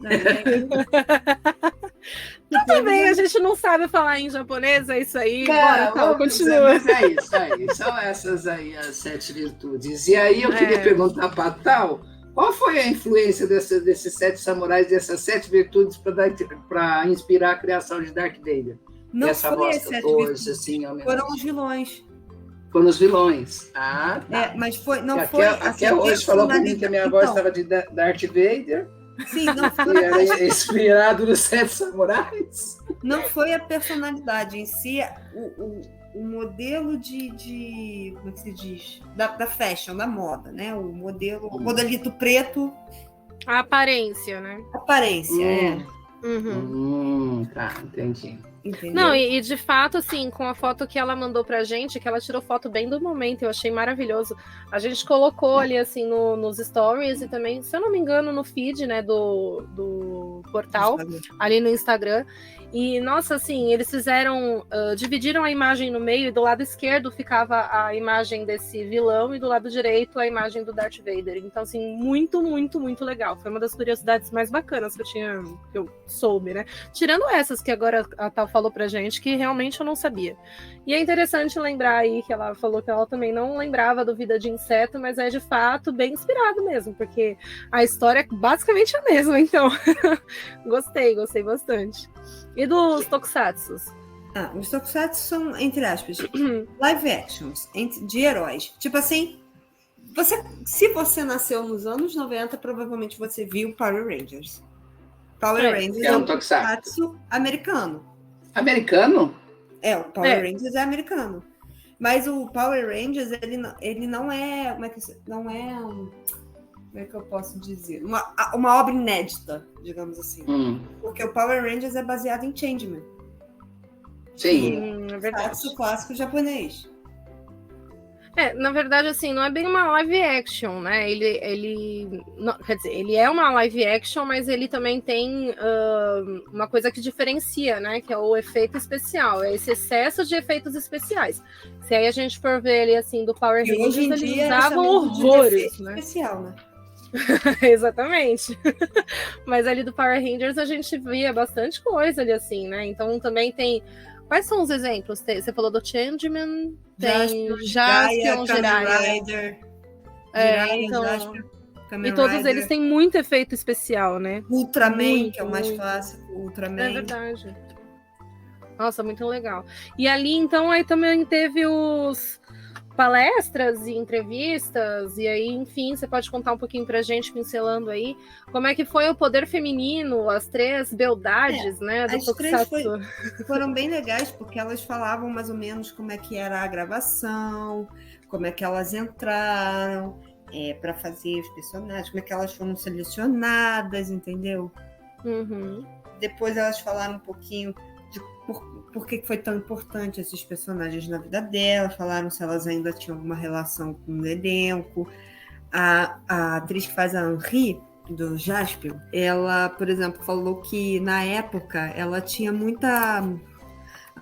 Tudo bem, a gente não sabe falar em japonês, é isso aí. Bora, Tal, continua. Mas é isso aí. São essas aí as 7 virtudes. E aí eu queria perguntar para a Tal, qual foi a influência desses 7 samurais, dessas 7 virtudes para inspirar a criação de Darth Vader? Não essa foi voz as 7 14, virtudes, assim, foram os vilões. Foram os vilões. Ah, tá. Mas não a foi. Kel hoje falou para mim que a minha voz estava de Darth Vader. Sim, não foi. E era inspirado nos 7 samurais. Não foi a personalidade em si, o modelo de como é que se diz? Da fashion, da moda, né? O modelito preto. A aparência, né? Aparência, Tá, entendi. Entendeu? Não, e de fato, assim, com a foto que ela mandou pra gente, que ela tirou foto bem do momento, eu achei maravilhoso. A gente colocou ali, assim, nos stories e também, se eu não me engano, no feed, né, do portal, ali no Instagram. E, nossa, assim, eles fizeram, dividiram a imagem no meio e do lado esquerdo ficava a imagem desse vilão e do lado direito a imagem do Darth Vader. Então, assim, muito, muito, muito legal. Foi uma das curiosidades mais bacanas que eu soube, né? Tirando essas que agora a Tal falou pra gente, que realmente eu não sabia. E é interessante lembrar aí que ela falou que ela também não lembrava do Vida de Inseto, mas é de fato bem inspirado mesmo, porque a história é basicamente a mesma, então gostei bastante. E dos tokusatsus? Os tokusatsu são, entre aspas, live actions de heróis. Tipo assim, se você nasceu nos anos 90, provavelmente você viu Power Rangers. Power Rangers é um tokusatsu americano. Americano? O Power Rangers é americano. Mas o Power Rangers, ele não é... Como é que eu posso dizer? Uma obra inédita, digamos assim. Porque o Power Rangers é baseado em Changeman. Sim. É verdade. O clássico japonês. Na verdade, assim, não é bem uma live action, né? Quer dizer, ele é uma live action, mas ele também tem uma coisa que diferencia, né? Que é o efeito especial, é esse excesso de efeitos especiais. Se aí a gente for ver ele, assim, do Power Rangers, eles usavam horrores, né? Especial, né? Exatamente. Mas ali do Power Rangers a gente via bastante coisa ali, assim, né? Então também tem... Quais são os exemplos? Você falou do Changeman, tem Jaspion, Jiraiya. E todos eles têm muito efeito especial, né? Ultraman, que é o mais clássico, Ultraman. É verdade. Nossa, muito legal. E ali, então, aí também teve os palestras e entrevistas, e aí, enfim, você pode contar um pouquinho pra gente, pincelando aí, como é que foi o poder feminino, as 3 beldades, né, do Tokusatsu. Foram bem legais, porque elas falavam mais ou menos como é que era a gravação, como é que elas entraram para fazer os personagens, como é que elas foram selecionadas, entendeu? Depois elas falaram um pouquinho de por que foi tão importante esses personagens na vida dela, falaram se elas ainda tinham alguma relação com o elenco. A atriz que faz a Henri, do Jaspion, ela, por exemplo, falou que na época ela tinha muita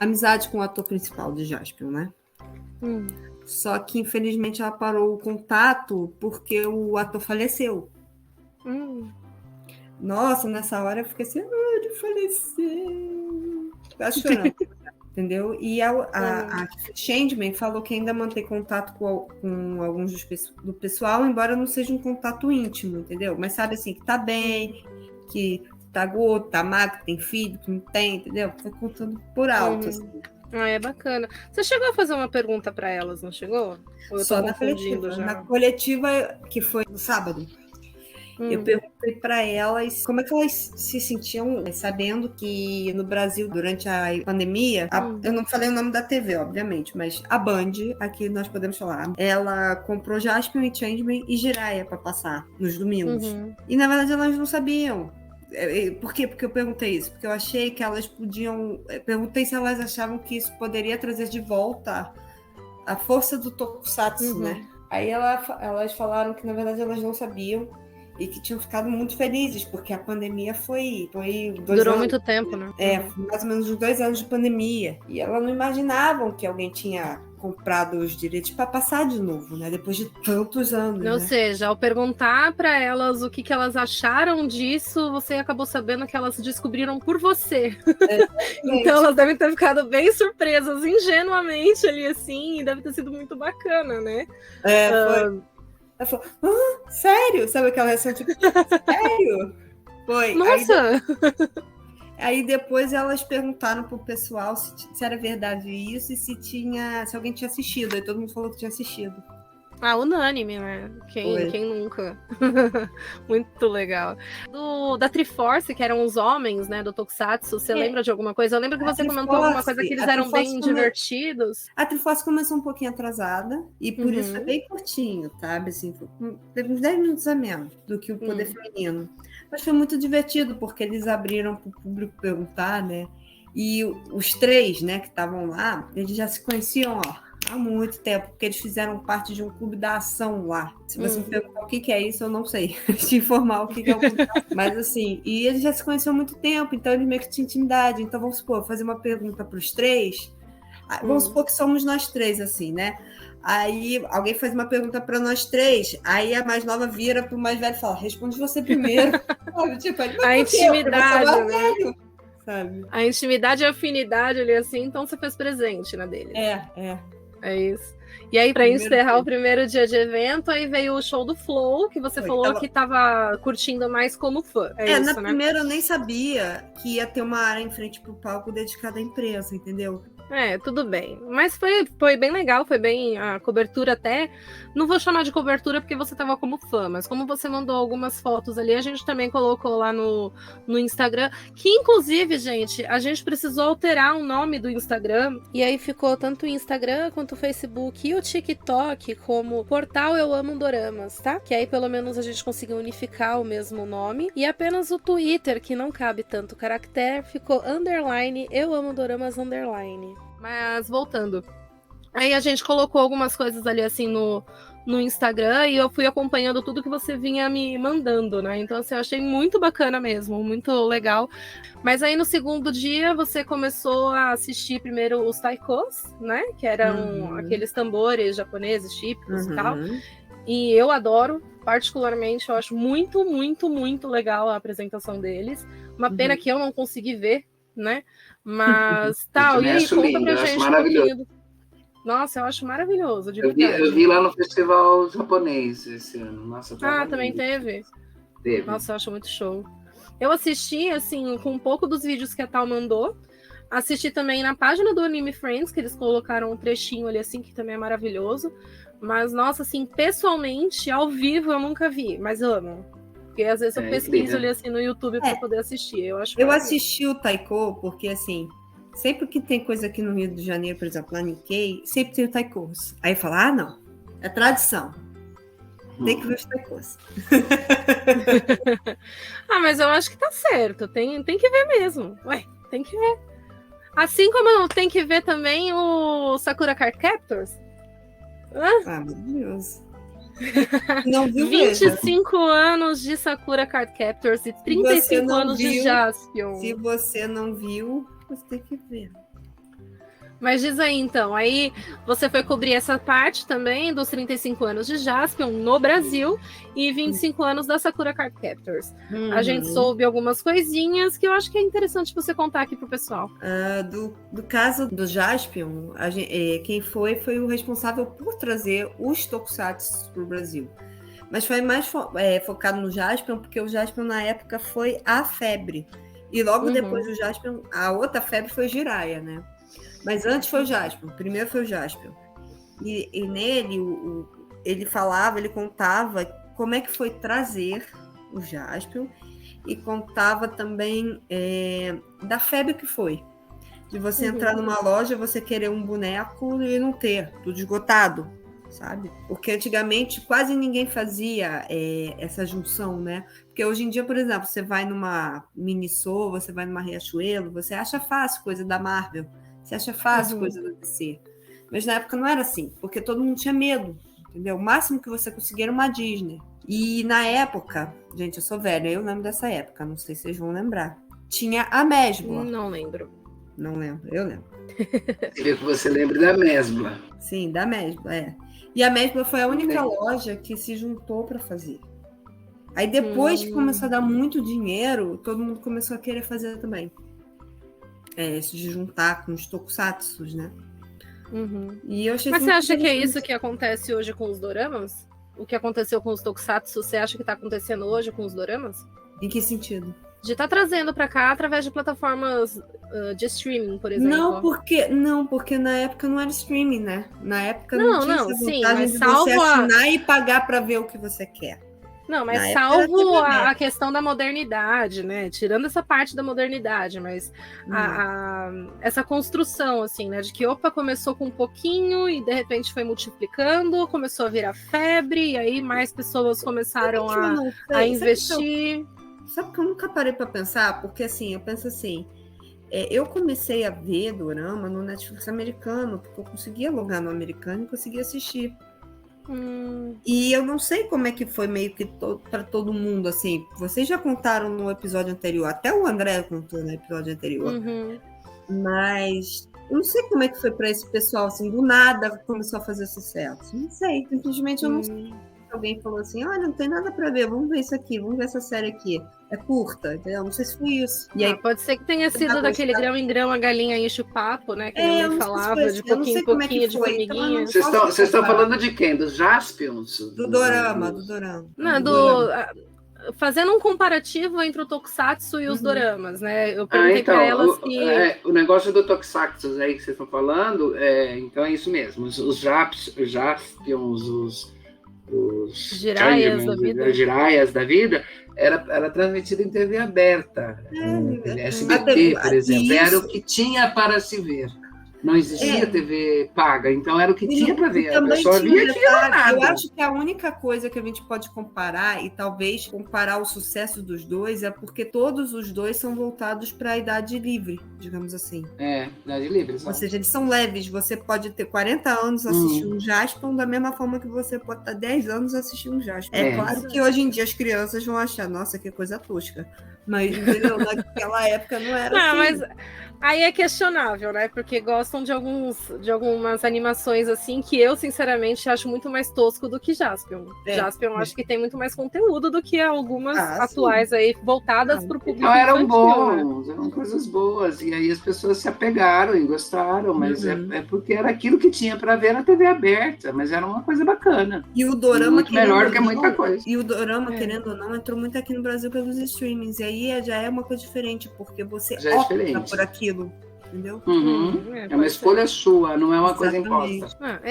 amizade com o ator principal de Jaspion, né? Só que infelizmente ela parou o contato porque o ator faleceu. Nossa, nessa hora eu fiquei assim, ele faleceu. Quase chorando, entendeu? E a Changeman falou que ainda mantém contato com alguns do pessoal, embora não seja um contato íntimo, entendeu? Mas sabe assim, que tá bem, que tá gordo, tá magro, que tem filho, que não tem, entendeu? Foi contando por alto, assim. É bacana. Você chegou a fazer uma pergunta para elas, não chegou? Ou eu Só na coletiva. já? Na coletiva, que foi no sábado. Eu perguntei para elas como é que elas se sentiam sabendo que no Brasil, durante a pandemia, eu não falei o nome da TV, obviamente, mas a Band, aqui nós podemos falar, ela comprou Jaspion e Changeman e Jiraiya para passar nos domingos. E na verdade elas não sabiam. Por quê? Porque eu perguntei isso. Porque eu achei que elas podiam... Perguntei se elas achavam que isso poderia trazer de volta a força do Tokusatsu, né? Aí elas falaram que na verdade elas não sabiam e que tinham ficado muito felizes, porque a pandemia foi 2 Durou anos, muito tempo, né? foi mais ou menos uns 2 anos de pandemia. E elas não imaginavam que alguém tinha comprado os direitos para passar de novo, né? Depois de tantos anos. Ou né? seja, ao perguntar para elas o que elas acharam disso, você acabou sabendo que elas descobriram por você. Então elas devem ter ficado bem surpresas, ingenuamente ali assim, e deve ter sido muito bacana, né? Foi. Ela falou, sério? Sabe aquela reação tipo, sério? Foi. Nossa! Aí depois elas perguntaram pro pessoal se era verdade isso e se alguém tinha assistido. Aí todo mundo falou que tinha assistido. Unânime, né? Quem nunca? Muito legal. Da Triforce, que eram os homens, né, do Tokusatsu, você lembra de alguma coisa? Eu lembro que você comentou alguma coisa que eles eram bem divertidos. A Triforce começou um pouquinho atrasada e por isso foi bem curtinho, sabe? Assim, teve uns 10 minutos a menos do que o Poder Feminino. Mas foi muito divertido, porque eles abriram para o público perguntar, né? E os 3, né, que estavam lá, eles já se conheciam, há muito tempo, porque eles fizeram parte de um clube da ação lá. Se você me perguntar o que é isso, eu não sei te informar o que é o clube da ação. Mas assim, e eles já se conheciam há muito tempo, então eles meio que tinham intimidade. Então, vamos supor, fazer uma pergunta para os 3, vamos supor que somos nós 3, assim, né? Aí alguém faz uma pergunta para nós 3, aí a mais nova vira para o mais velho e fala, responde você primeiro. Tipo, a intimidade, né? Sabe? A intimidade e a afinidade ali assim, então você fez presente na dele. É isso. E aí, para encerrar o primeiro dia de evento, aí veio o show do Flow, que você falou que estava curtindo mais como fã. Isso, na né? primeira eu nem sabia que ia ter uma área em frente pro palco dedicada à imprensa, entendeu? Tudo bem. Mas foi bem legal, foi bem a cobertura até. Não vou chamar de cobertura porque você estava como fã, mas como você mandou algumas fotos ali, a gente também colocou lá no Instagram, que inclusive, gente, a gente precisou alterar o nome do Instagram, e aí ficou tanto o Instagram quanto o Facebook e o TikTok como Portal Eu Amo Doramas, tá? Que aí pelo menos a gente conseguiu unificar o mesmo nome, e apenas o Twitter, que não cabe tanto caractere, ficou underline Eu Amo Doramas underline. Mas voltando, aí a gente colocou algumas coisas ali assim no Instagram e eu fui acompanhando tudo que você vinha me mandando, né? Então assim, eu achei muito bacana mesmo, muito legal. Mas aí no segundo dia você começou a assistir primeiro os taikos, né? Que eram aqueles tambores japoneses típicos e tal. E eu adoro, particularmente, eu acho muito, muito, muito legal a apresentação deles. Uma pena que eu não consegui ver, né? Mas tal, e aí conta pra gente um pouquinho. Nossa, eu acho maravilhoso, de verdade. Eu vi lá no festival japonês esse ano. Nossa, também lindo. Teve? Teve. Nossa, eu acho muito show. Eu assisti, assim, com um pouco dos vídeos que a Tal mandou. Assisti também na página do Anime Friends, que eles colocaram um trechinho ali, assim, que também é maravilhoso. Mas, nossa, assim, pessoalmente, ao vivo eu nunca vi, mas amo. Porque às vezes eu pesquiso ali assim no YouTube para poder assistir. Eu assisti o Taiko porque, assim, sempre que tem coisa aqui no Rio de Janeiro, por exemplo, na Nikkei, sempre tem o Taikos. Aí fala, não, é tradição. Tem que ver os Taikos. Mas eu acho que tá certo. Tem que ver mesmo. Ué, tem que ver. Assim como tem que ver também o Sakura Card Captors. Maravilhoso. Não viu 25 anos de Sakura Card Captors e 35 anos de Jaspion. Se você não viu, você tem que ver. Mas diz aí, então, aí você foi cobrir essa parte também dos 35 anos de Jaspion no Brasil e 25 anos da Sakura Card Captors. A gente soube algumas coisinhas que eu acho que é interessante você contar aqui pro pessoal. Do caso do Jaspion, quem foi o responsável por trazer os Tokusatsu pro Brasil. Mas foi mais focado no Jaspion, porque o Jaspion na época foi a febre. E logo depois do Jaspion, a outra febre foi o Jiraiya, né? Mas antes foi o Jaspion, primeiro foi o Jaspion. E nele, ele falava, ele contava como é que foi trazer o Jaspion e contava também da febre que foi. De você entrar numa loja, você querer um boneco e não ter, tudo esgotado, sabe? Porque antigamente quase ninguém fazia essa junção, né? Porque hoje em dia, por exemplo, você vai numa Miniso, você vai numa Riachuelo, você acha fácil coisa da Marvel. Você acha fácil coisa da DC. Mas na época não era assim, porque todo mundo tinha medo, entendeu? O máximo que você conseguia era uma Disney. E na época, gente, eu sou velha, eu lembro dessa época, não sei se vocês vão lembrar. Tinha a Mesbla. Não lembro. Não lembro, eu lembro. Queria que você lembre da Mesbla. Sim, da Mesbla, é. E a Mesbla foi a única loja que se juntou para fazer. Aí depois que começou a dar muito dinheiro, todo mundo começou a querer fazer também. Isso de juntar com os tokusatsus, né? Uhum. E eu achei Mas você acha que é isso que acontece hoje com os doramas? O que aconteceu com os tokusatsu, você acha que está acontecendo hoje com os doramas? Em que sentido? De estar trazendo para cá através de plataformas de streaming, por exemplo. Não, porque na época não era streaming, né? Na época não tinha essa vantagem de salvo você assinar e pagar para ver o que você quer. Não, mas salvo a questão da modernidade, né? Tirando essa parte da modernidade, mas essa construção, assim, né? De que, começou com um pouquinho e de repente foi multiplicando, começou a virar febre, e aí mais pessoas começaram a investir. Sabe que eu nunca parei para pensar? Porque, assim, eu penso assim, eu comecei a ver dorama no Netflix americano, porque eu conseguia logar no americano e conseguia assistir. E eu não sei como é que foi meio que para todo mundo, assim. Vocês já contaram no episódio anterior, até o André contou no episódio anterior. Mas eu não sei como é que foi para esse pessoal, assim, do nada começou a fazer sucesso. Não sei, simplesmente eu não sei. Alguém falou assim, olha, não tem nada para ver, vamos ver isso aqui, vamos ver essa série aqui. É curta, entendeu? Não sei se foi isso. E aí, pode ser que tenha sido daquele grão em grão, a galinha enche o papo, né? Que ele falava de pouquinho em pouquinho, de formiguinha. Vocês estão falando de quem? Dos Jaspions? Do dorama. Fazendo um comparativo entre o Tokusatsu e os doramas, né? Eu perguntei para elas que... o negócio do Tokusatsu aí que vocês estão falando, então é isso mesmo. Os Jaspions, os Jiraias da vida, era transmitido em TV aberta. SBT, por exemplo. Era o que tinha para se ver. Não existia TV paga, então era o que tinha para ver. A pessoa via aquilo nada. Eu acho que a única coisa que a gente pode comparar, e talvez comparar o sucesso dos dois, é porque todos os dois são voltados para a idade livre, digamos assim. Idade livre. Ou seja, eles são leves. Você pode ter 40 anos assistindo um Jaspion da mesma forma que você pode estar 10 anos assistindo um Jaspion. É claro que hoje em dia as crianças vão achar, nossa, que coisa tosca. Mas, entendeu? Naquela época não era assim. Mas aí é questionável, né? Porque gostam de algumas animações assim que eu, sinceramente, acho muito mais tosco do que Jaspion. Jaspion acho que tem muito mais conteúdo do que algumas atuais aí, voltadas para o público. Não, eram bons, eram coisas boas. E aí as pessoas se apegaram e gostaram, mas é porque era aquilo que tinha para ver na TV aberta, mas era uma coisa bacana. E o dorama, muito melhor do que muita coisa. E o dorama, querendo ou não, entrou muito aqui no Brasil pelos streamings. E aí já é uma coisa diferente, porque você opta por aquilo, entendeu? É uma escolha sua, não é uma coisa imposta.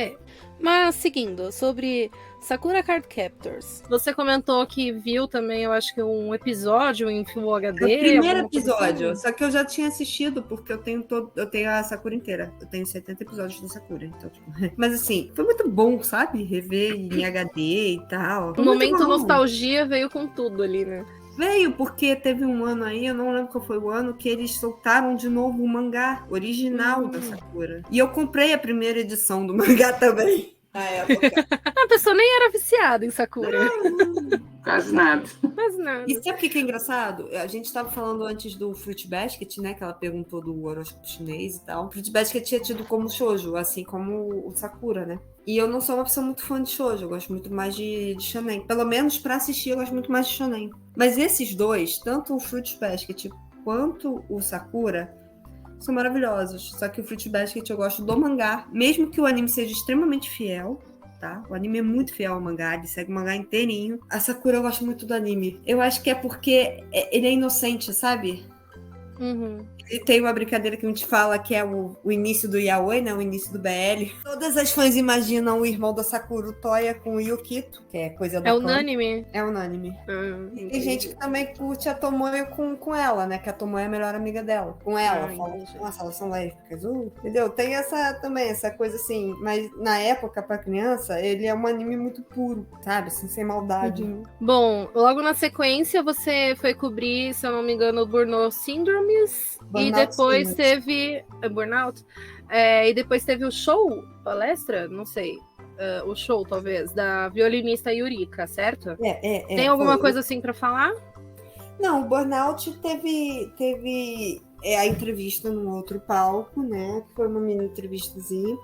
Mas seguindo, sobre Sakura Card Captors, você comentou que viu também, eu acho que um episódio em Full HD. O primeiro episódio, só que eu já tinha assistido, porque eu tenho a Sakura inteira. Eu tenho 70 episódios da Sakura, então, tipo... Mas assim, foi muito bom, sabe? Rever em HD e tal. O momento nostalgia veio com tudo ali, né? Veio, porque teve um ano aí, eu não lembro qual foi o ano, que eles soltaram de novo o mangá original da Sakura. E eu comprei a primeira edição do mangá também, na época. A pessoa nem era viciada em Sakura. Quase nada. E sabe o que é engraçado? A gente estava falando antes do Fruit Basket, né? Que ela perguntou do horóscopo chinês e tal. O Fruit Basket tinha tido como shoujo, assim como o Sakura, né? E eu não sou uma pessoa muito fã de shoujo, eu gosto muito mais de shonen. Pelo menos pra assistir, eu gosto muito mais de shonen. Mas esses dois, tanto o Fruit Basket quanto o Sakura, são maravilhosos. Só que o Fruit Basket eu gosto do mangá, mesmo que o anime seja extremamente fiel. Tá? O anime é muito fiel ao mangá, ele segue o mangá inteirinho. A Sakura eu gosto muito do anime. Eu acho que é porque ele é inocente, sabe? E tem uma brincadeira que a gente fala que é o início do yaoi, né? O início do BL. Todas as fãs imaginam o irmão da Sakura, o Toya, com o Yukito, que é coisa do É unânime? É unânime. E tem gente que também curte a Tomoe com ela, né? Que a Tomoe é a melhor amiga dela. Com ela, fala, nossa, elas são lésbicas. Entendeu? Tem essa coisa assim. Mas na época, pra criança, ele é um anime muito puro, sabe? Assim, sem maldade. Bom, logo na sequência você foi cobrir, se eu não me engano, o Burnout Syndrome. E depois teve Burnout. E depois teve o show, palestra, não sei. O show, talvez, da violinista Yurika, certo? Tem alguma coisa assim pra falar? Não, o Burnout teve a entrevista num outro palco, né? Foi uma mini entrevistazinha,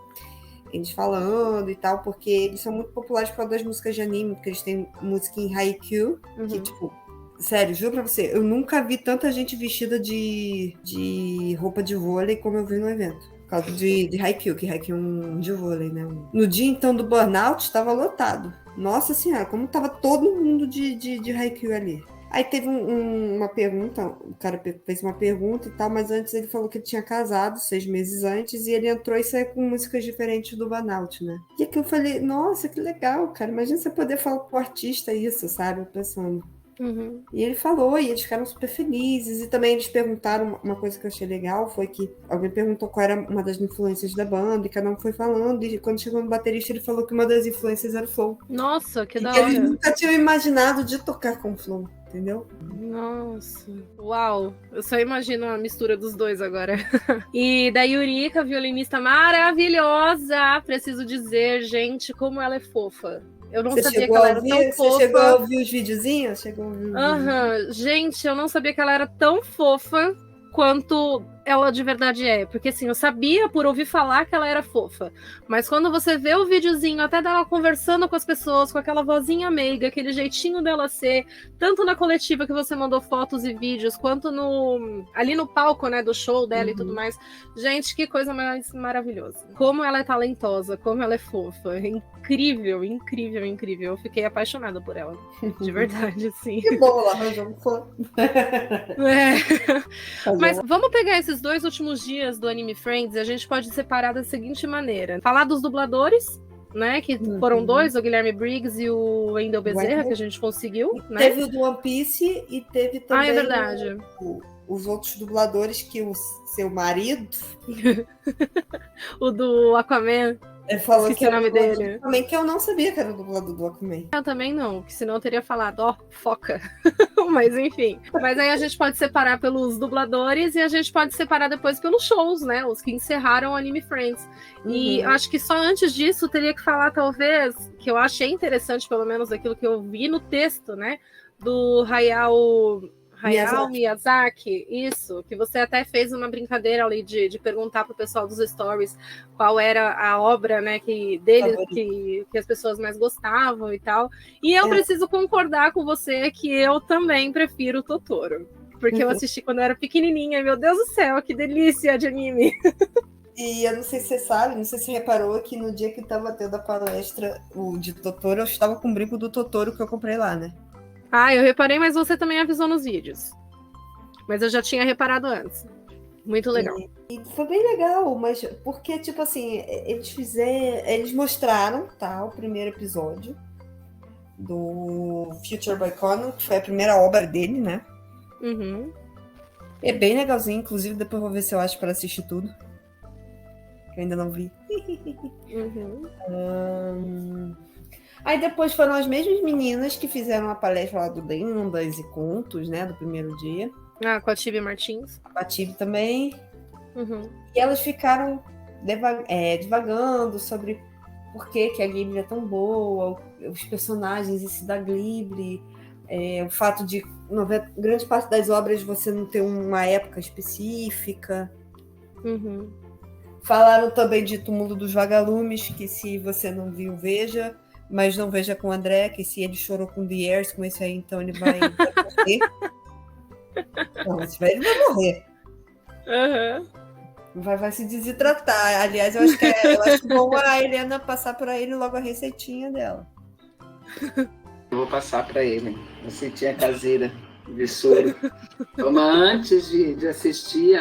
eles falando e tal, porque eles são muito populares por causa das músicas de anime, porque eles têm música em Haikyuu, que, tipo, sério, juro pra você, eu nunca vi tanta gente vestida de roupa de vôlei como eu vi no evento. Por causa de Haikyuu, que Haikyuu é um de vôlei, né? No dia, então, do burnout, estava lotado. Nossa Senhora, como tava todo mundo de Haikyuu ali. Aí teve uma pergunta, o cara fez uma pergunta e tal, mas antes ele falou que ele tinha casado 6 meses antes e ele entrou e saiu com músicas diferentes do burnout, né? E aqui eu falei, nossa, que legal, cara. Imagina você poder falar pro artista isso, sabe? Eu pensando... E ele falou, e eles ficaram super felizes, e também eles perguntaram, uma coisa que eu achei legal foi que alguém perguntou qual era uma das influências da banda, e cada um foi falando, e quando chegou no baterista ele falou que uma das influências era o Flow. Nossa, que da hora. Eles nunca tinham imaginado de tocar com o Flow, entendeu? Nossa, uau, eu só imagino a mistura dos dois agora. E da Yurika, violinista maravilhosa, preciso dizer, gente, como ela é fofa. Eu não sabia que ela era tão fofa. Você chegou a ouvir os videozinhos? Gente, eu não sabia que ela era tão fofa quanto ela de verdade é. Porque assim, eu sabia por ouvir falar que ela era fofa. Mas quando você vê o videozinho, até dela conversando com as pessoas, com aquela vozinha meiga, aquele jeitinho dela ser, tanto na coletiva que você mandou fotos e vídeos, quanto ali no palco, né, do show dela e tudo mais. Gente, que coisa mais maravilhosa. Como ela é talentosa, como ela é fofa. Incrível, incrível, incrível. Eu fiquei apaixonada por ela. De verdade, sim. Que bom, ela arranjou um fã. Mas vamos pegar esses 2 últimos dias do Anime Friends e a gente pode separar da seguinte maneira. Falar dos dubladores, né? Que foram 2, o Guilherme Briggs e o Wendell Bezerra, que a gente conseguiu. Né? Teve o do One Piece e teve também é verdade. Os outros dubladores que o seu marido... o do Aquaman... falou que é o nome dele. Também que eu não sabia que era o dublador do Aquaman. Eu também não, que senão eu teria falado, foca. Mas enfim. Mas aí a gente pode separar pelos dubladores e a gente pode separar depois pelos shows, né? Os que encerraram o Anime Friends. E acho que só antes disso teria que falar, talvez, que eu achei interessante, pelo menos aquilo que eu vi no texto, né? Do Hayao Miyazaki, isso, que você até fez uma brincadeira ali de perguntar pro pessoal dos stories qual era a obra, né, dele que as pessoas mais gostavam e tal. E eu preciso concordar com você que eu também prefiro o Totoro. Porque eu assisti quando eu era pequenininha, e meu Deus do céu, que delícia de anime. E eu não sei se você sabe, não sei se você reparou que no dia que estava tendo a palestra de Totoro, eu estava com o brinco do Totoro que eu comprei lá, né? Eu reparei, mas você também avisou nos vídeos. Mas eu já tinha reparado antes. Muito legal. E foi bem legal, mas porque, tipo assim, eles mostraram, tá, o primeiro episódio do Future by Conan, que foi a primeira obra dele, né? É bem legalzinho, inclusive depois vou ver se eu acho para assistir tudo. Que eu ainda não vi. Aí depois foram as mesmas meninas que fizeram a palestra lá do Lendas e Contos, né, do primeiro dia. Com a Tibi Martins. A Tibi também. E elas ficaram divagando sobre por que a Ghibli é tão boa, os personagens em si da Ghibli, o fato de grande parte das obras você não ter uma época específica. Falaram também de Túmulo dos Vagalumes, que se você não viu, veja. Mas não veja com o André, que se ele chorou com The Years, com esse aí, então ele vai morrer. Não, esse velho vai morrer. Vai se desidratar. Aliás, eu acho bom a Helena passar para ele logo a receitinha dela. Eu vou passar para ele. Receitinha caseira de soro. Toma antes de assistir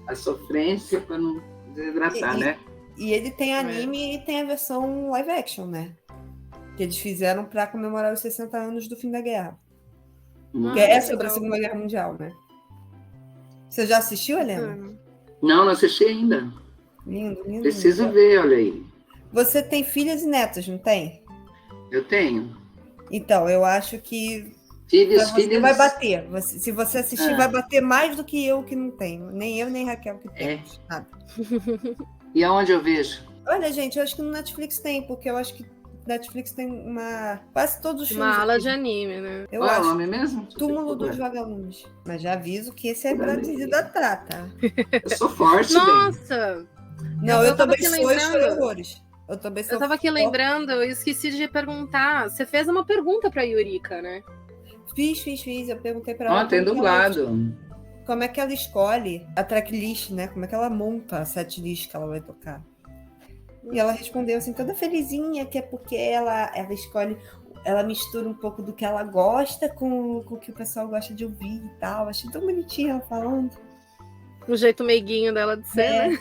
a sofrência para não desidratar, né? E ele tem anime e tem a versão live action, né? Que eles fizeram para comemorar os 60 anos do fim da guerra. Que é sobre a Segunda Guerra Mundial, né? Você já assistiu, Helena? Não assisti ainda. Lindo. Preciso ver, olha aí. Você tem filhas e netas, não tem? Eu tenho. Então, eu acho que filhos vai bater. Se você assistir, vai bater mais do que eu que não tenho. Nem eu, nem Raquel que temos. Nada. E aonde eu vejo? Olha, gente, eu acho que no Netflix tem, porque eu acho que Netflix tem quase todos os filmes. Uma ala aqui. de anime, né? Eu Qual é o acho. nome mesmo? Túmulo dos Vagalumes. Mas já aviso que esse é traduzido a tá? Eu sou forte, bem. Nossa! Não, eu tava também aqui sou e chorei lembrando. horrores. Eu também sou. Eu tava aqui lembrando, eu esqueci de perguntar. Você fez uma pergunta pra Yurika, né? Fiz. Eu perguntei pra Ó, ela. tem dublado. Como é que ela escolhe a tracklist, né? Como é que ela monta a setlist que ela vai tocar? E ela respondeu assim, toda felizinha, que é porque ela escolhe, ela mistura um pouco do que ela gosta com o que o pessoal gosta de ouvir e tal. Achei tão bonitinha ela falando. O jeito meiguinho dela de ser, né?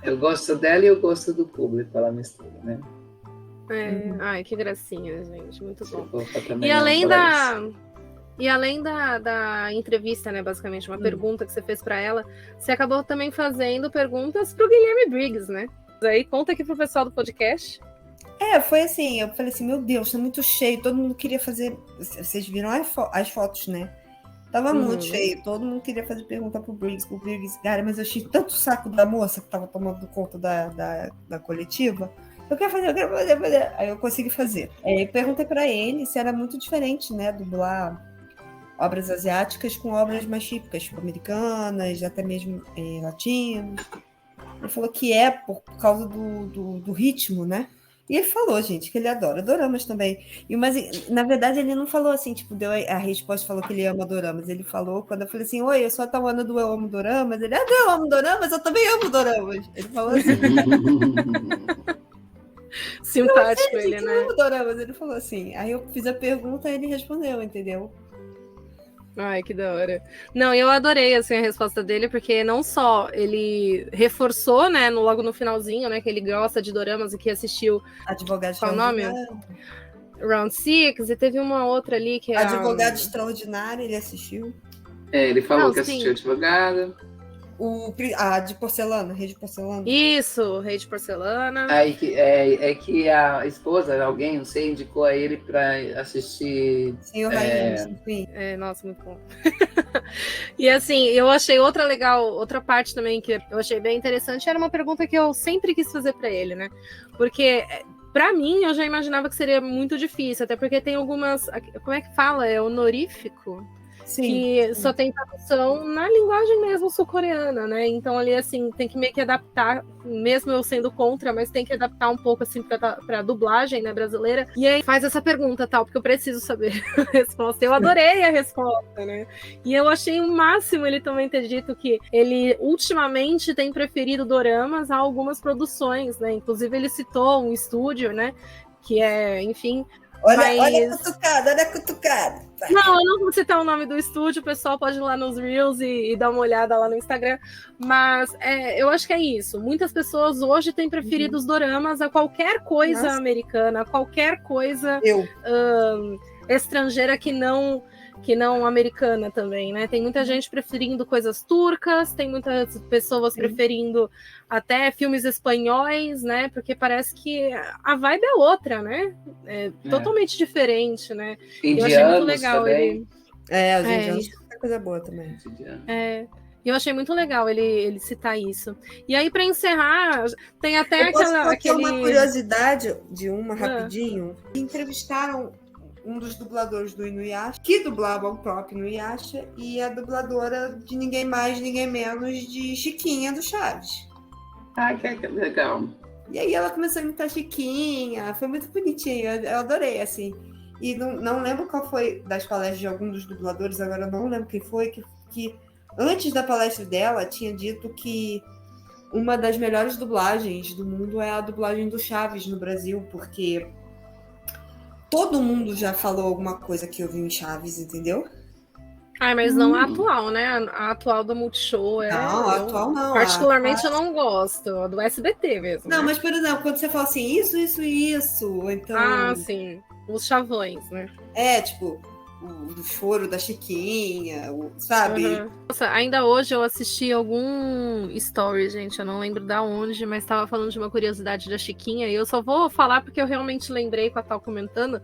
Eu gosto dela e eu gosto do público, ela mistura, né? Ai, que gracinha, gente. Muito bom. E além da entrevista, né, basicamente, uma pergunta que você fez para ela, você acabou também fazendo perguntas para o Guilherme Briggs, né? Aí conta aqui pro pessoal do podcast. Foi assim, eu falei assim, meu Deus, tá muito cheio, todo mundo queria fazer, vocês viram as fotos, né? Tava muito cheio, todo mundo queria fazer pergunta pro Briggs, cara, mas eu achei tanto saco da moça que tava tomando conta da coletiva. Eu quero fazer. Aí eu consegui fazer. Perguntei para ele se era muito diferente, né, dublar obras asiáticas com obras mais típicas, tipo americanas, até mesmo latinas. Ele falou que por causa do ritmo, né? E ele falou, gente, que ele adora doramas também. Mas, na verdade, ele não falou assim, tipo, deu a resposta, falou que ele ama doramas. Ele falou, quando eu falei assim, oi, eu sou a Tawana do Eu Amo Doramas. Ele, não, eu amo doramas, eu também amo doramas. Ele falou assim. Simpático ele, né? Eu amo doramas. Ele falou assim. Aí eu fiz a pergunta e ele respondeu, entendeu? Ai, que da hora. Não, eu adorei, assim, a resposta dele, porque não só ele reforçou, né, logo no finalzinho, né, que ele gosta de doramas e que assistiu... Advogado Qual o nome? Round Six, e teve uma outra ali que é... Advogado Extraordinário, ele assistiu. Ele falou que assistiu Advogado. A de porcelana, Rei de Porcelana. Isso, Rei de Porcelana. Aí que a esposa, alguém, não sei, indicou a ele para assistir. Senhor Rainha, sim. Nossa, muito bom. E assim, eu achei outra parte também que eu achei bem interessante, era uma pergunta que eu sempre quis fazer para ele, né? Porque, para mim, eu já imaginava que seria muito difícil, até porque tem algumas. Como é que fala? É honorífico? Sim, que só tem tradução na linguagem mesmo sul-coreana, né? Então ali, assim, tem que meio que adaptar, mesmo eu sendo contra, mas tem que adaptar um pouco, assim, pra dublagem, né, brasileira. E aí faz essa pergunta, tal, porque eu preciso saber a resposta. Eu adorei a resposta, né? E eu achei o máximo ele também ter dito que ele, ultimamente, tem preferido doramas a algumas produções, né? Inclusive, ele citou um estúdio, né? Que é, enfim... Olha a cutucada. Não, eu não vou citar o nome do estúdio, o pessoal pode ir lá nos Reels e dar uma olhada lá no Instagram, mas eu acho que é isso. Muitas pessoas hoje têm preferido os doramas a qualquer coisa americana, a qualquer coisa estrangeira que não americana também, né? Tem muita gente preferindo coisas turcas, tem muitas pessoas preferindo até filmes espanhóis, né? Porque parece que a vibe é outra, né? Totalmente diferente, né? Indianos, eu achei muito legal também. ele. Os indianos é coisa boa também. Eu achei muito legal ele citar isso. E aí, para encerrar, tem até uma curiosidade de rapidinho. Entrevistaram um dos dubladores do Inuyasha, que dublava o próprio Inuyasha, e a dubladora de ninguém mais, ninguém menos de Chiquinha do Chaves. Que legal. E aí ela começou a imitar Chiquinha, foi muito bonitinho, eu adorei, assim. E não lembro qual foi das palestras de algum dos dubladores, agora eu não lembro quem foi, que antes da palestra dela tinha dito que uma das melhores dublagens do mundo é a dublagem do Chaves no Brasil, porque todo mundo já falou alguma coisa que eu vi em Chaves, entendeu? Mas não a atual, né? A atual do Multishow Não, a atual não. Particularmente eu não gosto, a do SBT mesmo. Não, né? mas, por exemplo, quando você fala assim, isso, então... sim. Os chavões, né? Tipo, o choro da Chiquinha, sabe? Nossa, ainda hoje eu assisti algum story, gente, eu não lembro da onde, mas estava falando de uma curiosidade da Chiquinha, e eu só vou falar porque eu realmente lembrei, com a Tal comentando,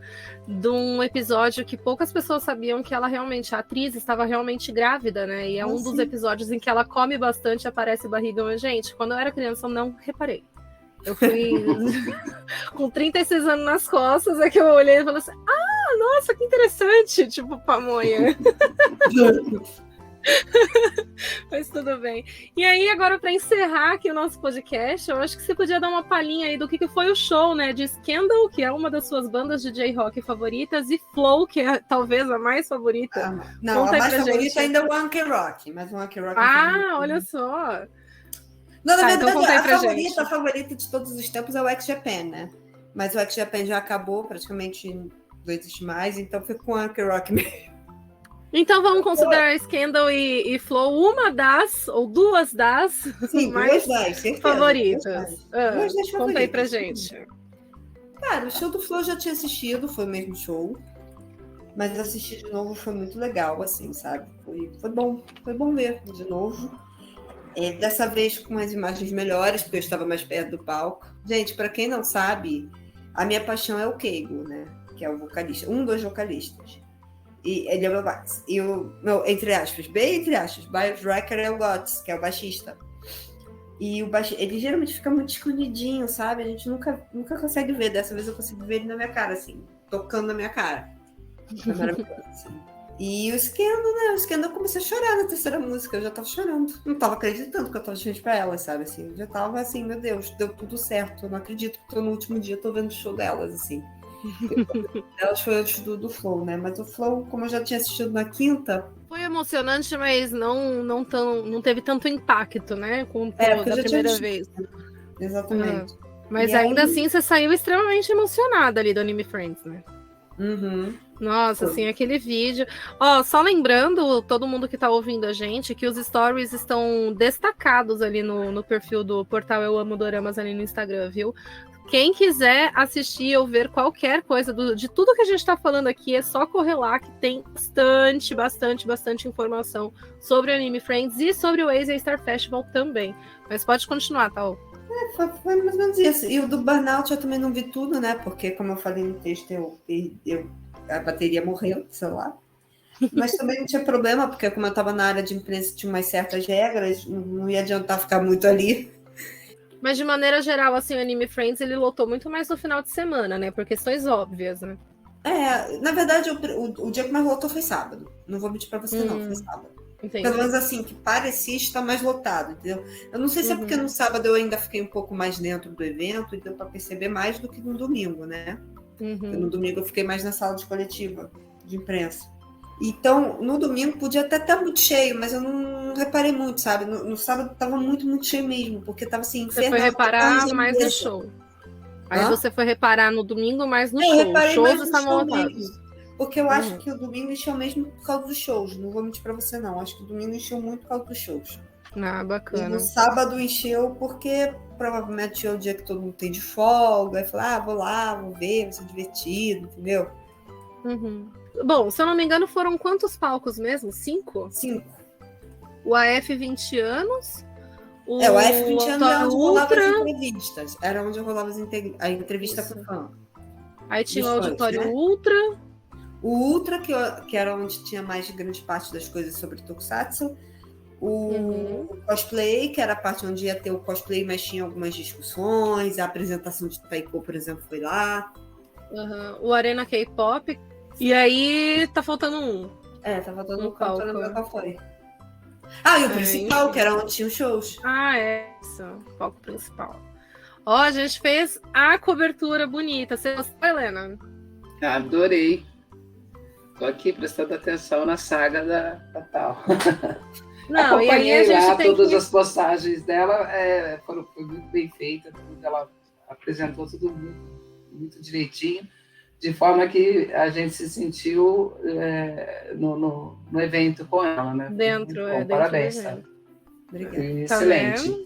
de um episódio que poucas pessoas sabiam que ela realmente, a atriz estava realmente grávida, né? E é dos episódios em que ela come bastante e aparece barriga. Mas, gente, quando eu era criança eu não reparei. Eu fui com 36 anos nas costas, é que eu olhei e falei assim, nossa, que interessante, tipo, pamonha. Mas tudo bem. E aí, agora, para encerrar aqui o nosso podcast, eu acho que você podia dar uma palhinha aí do que foi o show, né? De Scandal, que é uma das suas bandas de J-Rock favoritas, e Flow, que é talvez a mais favorita. Não, Conta a mais favorita gente. ainda é o Anki Rock, mas o Anki Rock... Olha só! Não, na verdade, então a favorita de todos os tempos é o X-Japan, né? Mas o X-Japan já acabou, praticamente não existe mais, então foi com o Anki Rock mesmo. Então vamos considerar Scandal e Flow uma das, ou duas das, Sim, mais duas das, certeza, favoritas. Duas das Conta aí pra favoritas. gente. Cara, o show do Flow eu já tinha assistido, foi o mesmo show. Mas assistir de novo foi muito legal, assim, sabe? Foi bom ver de novo. Dessa vez com as imagens melhores, porque eu estava mais perto do palco. Gente, para quem não sabe, a minha paixão é o Keigo, né? Que é o vocalista, um dos vocalistas. E ele é o baixista. E entre aspas, bem entre aspas, Bios Wrecker é o Gotts, que é o baixista. E ele geralmente fica muito escondidinho, sabe? A gente nunca consegue ver. Dessa vez eu consigo ver ele na minha cara, assim, tocando na minha cara. É maravilhoso, assim. E o Scandal, né? O Scandal, eu comecei a chorar na terceira música. Eu já tava chorando. Não tava acreditando que eu tava de frente pra elas, sabe? Assim, eu já tava assim, meu Deus, deu tudo certo. Eu não acredito que tô no último dia, tô vendo o show delas, assim. Elas foi antes do Flow, né? Mas o Flow, como eu já tinha assistido na quinta... Foi emocionante, mas não teve tanto impacto, né? Com da primeira vez. Exatamente. Mas e ainda aí... assim, você saiu extremamente emocionada ali do Anime Friends, né? Uhum. Nossa, assim, aquele vídeo. Só lembrando, todo mundo que tá ouvindo a gente, que os stories estão destacados ali no perfil do portal Eu Amo Doramas ali no Instagram, viu? Quem quiser assistir ou ver qualquer coisa de tudo que a gente está falando aqui, é só correr lá, que tem bastante informação sobre o Anime Friends e sobre o Asia Star Festival também. Mas pode continuar, Tal. Foi mais ou menos isso. E o do Burnout eu também não vi tudo, né? Porque, como eu falei no texto, a bateria morreu do celular. Mas também não tinha problema, porque como eu estava na área de imprensa, tinha umas certas regras, não ia adiantar ficar muito ali. Mas de maneira geral, assim, o Anime Friends, ele lotou muito mais no final de semana, né? Por questões óbvias, né? Na verdade, o dia que mais lotou foi sábado. Não vou mentir pra você, não, foi sábado. Entendi. Pelo menos assim, que parecia estar mais lotado, entendeu? Eu não sei se é porque no sábado eu ainda fiquei um pouco mais dentro do evento e deu pra perceber mais do que no domingo, né? Porque no domingo eu fiquei mais na sala de coletiva de imprensa. Então, no domingo podia até estar muito cheio, mas eu não reparei muito, sabe? No sábado estava muito cheio mesmo, porque estava assim, infernal. Você foi reparar mais no show. Aí você foi reparar no domingo mais no show. Eu reparei mais no estavam show lotados. mesmo, porque eu acho que o domingo encheu mesmo por causa dos shows. Não vou mentir pra você, não. Acho que o domingo encheu muito por causa dos shows. Bacana. E no sábado encheu porque provavelmente é o dia que todo mundo tem de folga. Aí falou, vou lá, vou ver, vai ser divertido, entendeu? Bom, se eu não me engano, foram quantos palcos mesmo? 5? 5. O AF 20 anos. O AF 20 anos é onde rolava as entrevistas. Era onde rolava a entrevista com o fã. Aí tinha o Auditório Ultra. O Ultra, que era onde tinha mais grande parte das coisas sobre Tokusatsu. O cosplay, que era a parte onde ia ter o cosplay, mas tinha algumas discussões. A apresentação de Taiko, por exemplo, foi lá. O Arena K-Pop. E aí tá faltando um. Tá faltando um palco. Não lembro qual foi. E o principal, que era onde tinha os shows. Isso. O palco principal. A gente fez a cobertura bonita. Você gostou, Helena? Adorei. Tô aqui prestando atenção na saga da Tal. Não, e aí a gente lá, tem todas as postagens dela foi muito bem feita. Ela apresentou tudo muito direitinho, de forma que a gente se sentiu no evento com ela, né? Dentro parabéns, do evento. Obrigada. Excelente. Tá,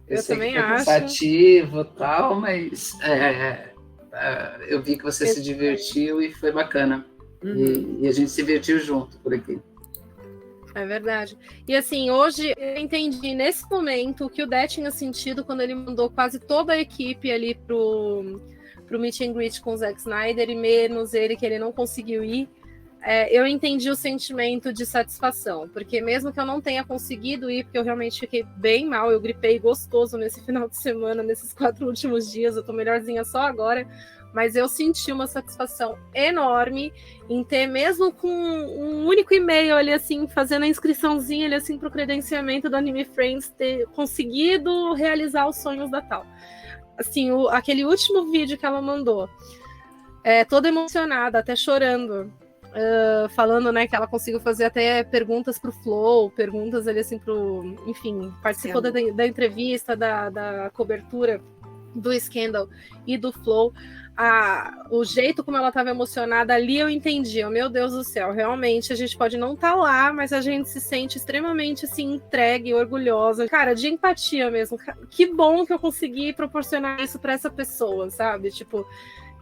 eu sei também que foi acho. cansativo e tal, mas eu vi que você se divertiu e foi bacana. E a gente se divertiu junto por aqui. É verdade. E assim, hoje eu entendi nesse momento o que o Dé tinha sentido quando ele mandou quase toda a equipe ali pro meet and greet com o Zack Snyder, e menos ele, que ele não conseguiu ir. eu entendi o sentimento de satisfação, porque mesmo que eu não tenha conseguido ir, porque eu realmente fiquei bem mal, eu gripei gostoso nesse final de semana, nesses 4 últimos dias, eu tô melhorzinha só agora, mas eu senti uma satisfação enorme em ter, mesmo com um único e-mail ali, assim, fazendo a inscriçãozinha ali, assim, pro credenciamento do Anime Friends, ter conseguido realizar os sonhos da Tal. Assim, aquele último vídeo que ela mandou, toda emocionada, até chorando, falando, né, que ela conseguiu fazer até perguntas pro Flow, perguntas ali, assim, enfim, participou da entrevista, da cobertura do Scandal e do Flow. O jeito como ela estava emocionada ali, eu entendi. Meu Deus do céu, realmente a gente pode não estar lá, mas a gente se sente extremamente assim, entregue, orgulhosa. Cara, de empatia mesmo. Que bom que eu consegui proporcionar isso para essa pessoa, sabe? Tipo,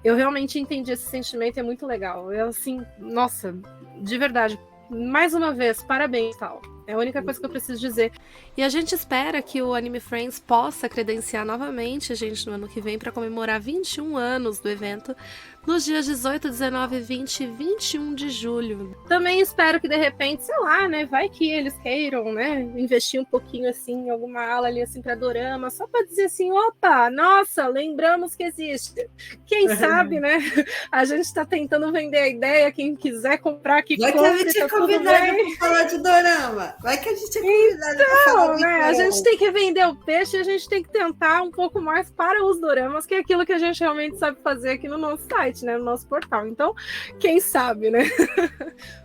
eu realmente entendi esse sentimento, é muito legal. Eu, assim, nossa, de verdade, mais uma vez, parabéns, Tal. É a única coisa que eu preciso dizer. E a gente espera que o Anime Friends possa credenciar novamente a gente no ano que vem para comemorar 21 anos do evento, nos dias 18, 19, 20 e 21 de julho. Também espero que, de repente, sei lá, né, vai que eles queiram, né, investir um pouquinho, assim, em alguma ala ali, assim, para dorama, só para dizer assim, opa, nossa, lembramos que existe. Quem sabe, né, a gente tá tentando vender a ideia, quem quiser comprar, que vai compre, que a gente é tá tudo convidado bem. para falar de dorama. Vai que a gente é convidado para falar de né, dorama. A gente tem que vender o peixe e a gente tem que tentar um pouco mais para os doramas, que é aquilo que a gente realmente sabe fazer aqui no nosso site, né, no nosso portal. Então, quem sabe, né?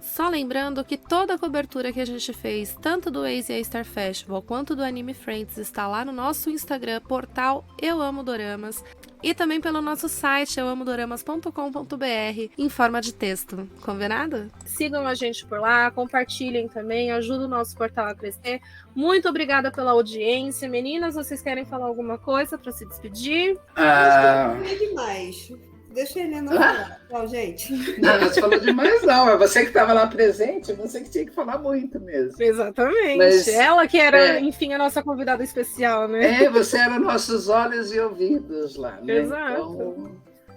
Só lembrando que toda a cobertura que a gente fez, tanto do ASIA Star Festival quanto do Anime Friends, está lá no nosso Instagram, portal Eu Amo Doramas, e também pelo nosso site euamodoramas.com.br em forma de texto. Combinado? Sigam a gente por lá, compartilhem também, ajuda o nosso portal a crescer. Muito obrigada pela audiência. Meninas, vocês querem falar alguma coisa para se despedir? Não é demais. Deixa a Helena falar. Tchau, gente. Não, você falou demais, não. É você que estava lá presente, você que tinha que falar muito mesmo. Exatamente. Mas, ela que era, enfim, a nossa convidada especial, né? Você era nossos olhos e ouvidos lá, né? Exato. Então,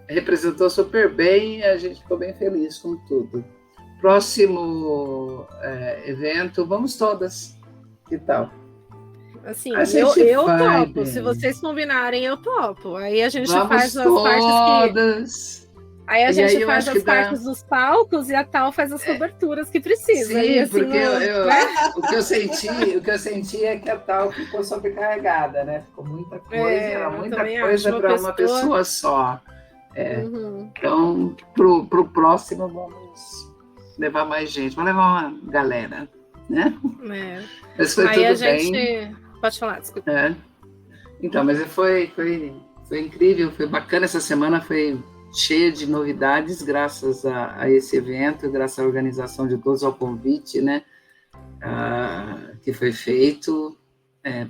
representou super bem e a gente ficou bem feliz com tudo. Próximo evento, vamos todas. Que tal? Assim, eu topo. Bem. Se vocês combinarem, eu topo. Aí a gente faz as partes que... Aí a gente faz as partes dos palcos e a Tal faz as coberturas que precisa. Sim, e assim, porque o que eu senti é que a Tal ficou sobrecarregada, né? Ficou muita coisa, era muita coisa para uma pessoa só. Então, pro próximo, vamos levar mais gente. Vamos levar uma galera, né? Mas foi tudo bem. Pode falar, desculpa. Então, mas foi incrível, foi bacana essa semana, foi cheia de novidades, graças a esse evento, graças à organização de todos, ao convite, né, que foi feito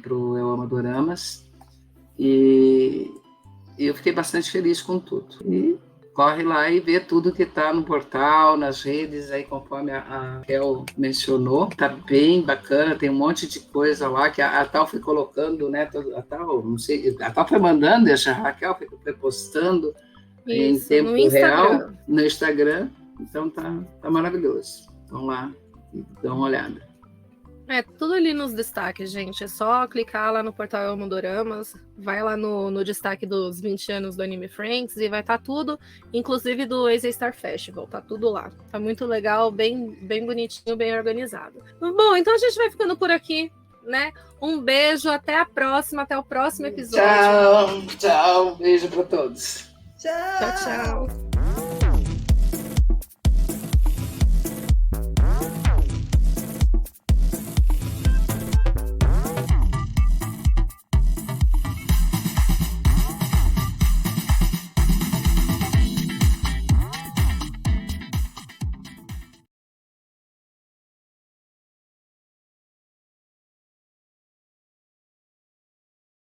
para o Eu Amo Doramas, e eu fiquei bastante feliz com tudo. E corre lá e vê tudo que está no portal, nas redes, aí conforme a Raquel mencionou, está bem bacana, tem um monte de coisa lá que a Tal foi colocando, né? A Tal foi mandando, e a Raquel foi postando em tempo real no Instagram, então tá maravilhoso. Vão lá e dão uma olhada. Tudo ali nos destaques, gente. É só clicar lá no portal Eu Amo Doramas, vai lá no destaque dos 20 anos do Anime Friends e vai estar tudo, inclusive do ASIA Star Festival, tá tudo lá. Tá muito legal, bem bonitinho, bem organizado. Bom, então a gente vai ficando por aqui, né? Um beijo, até a próxima, até o próximo episódio. Tchau, beijo para todos. Tchau.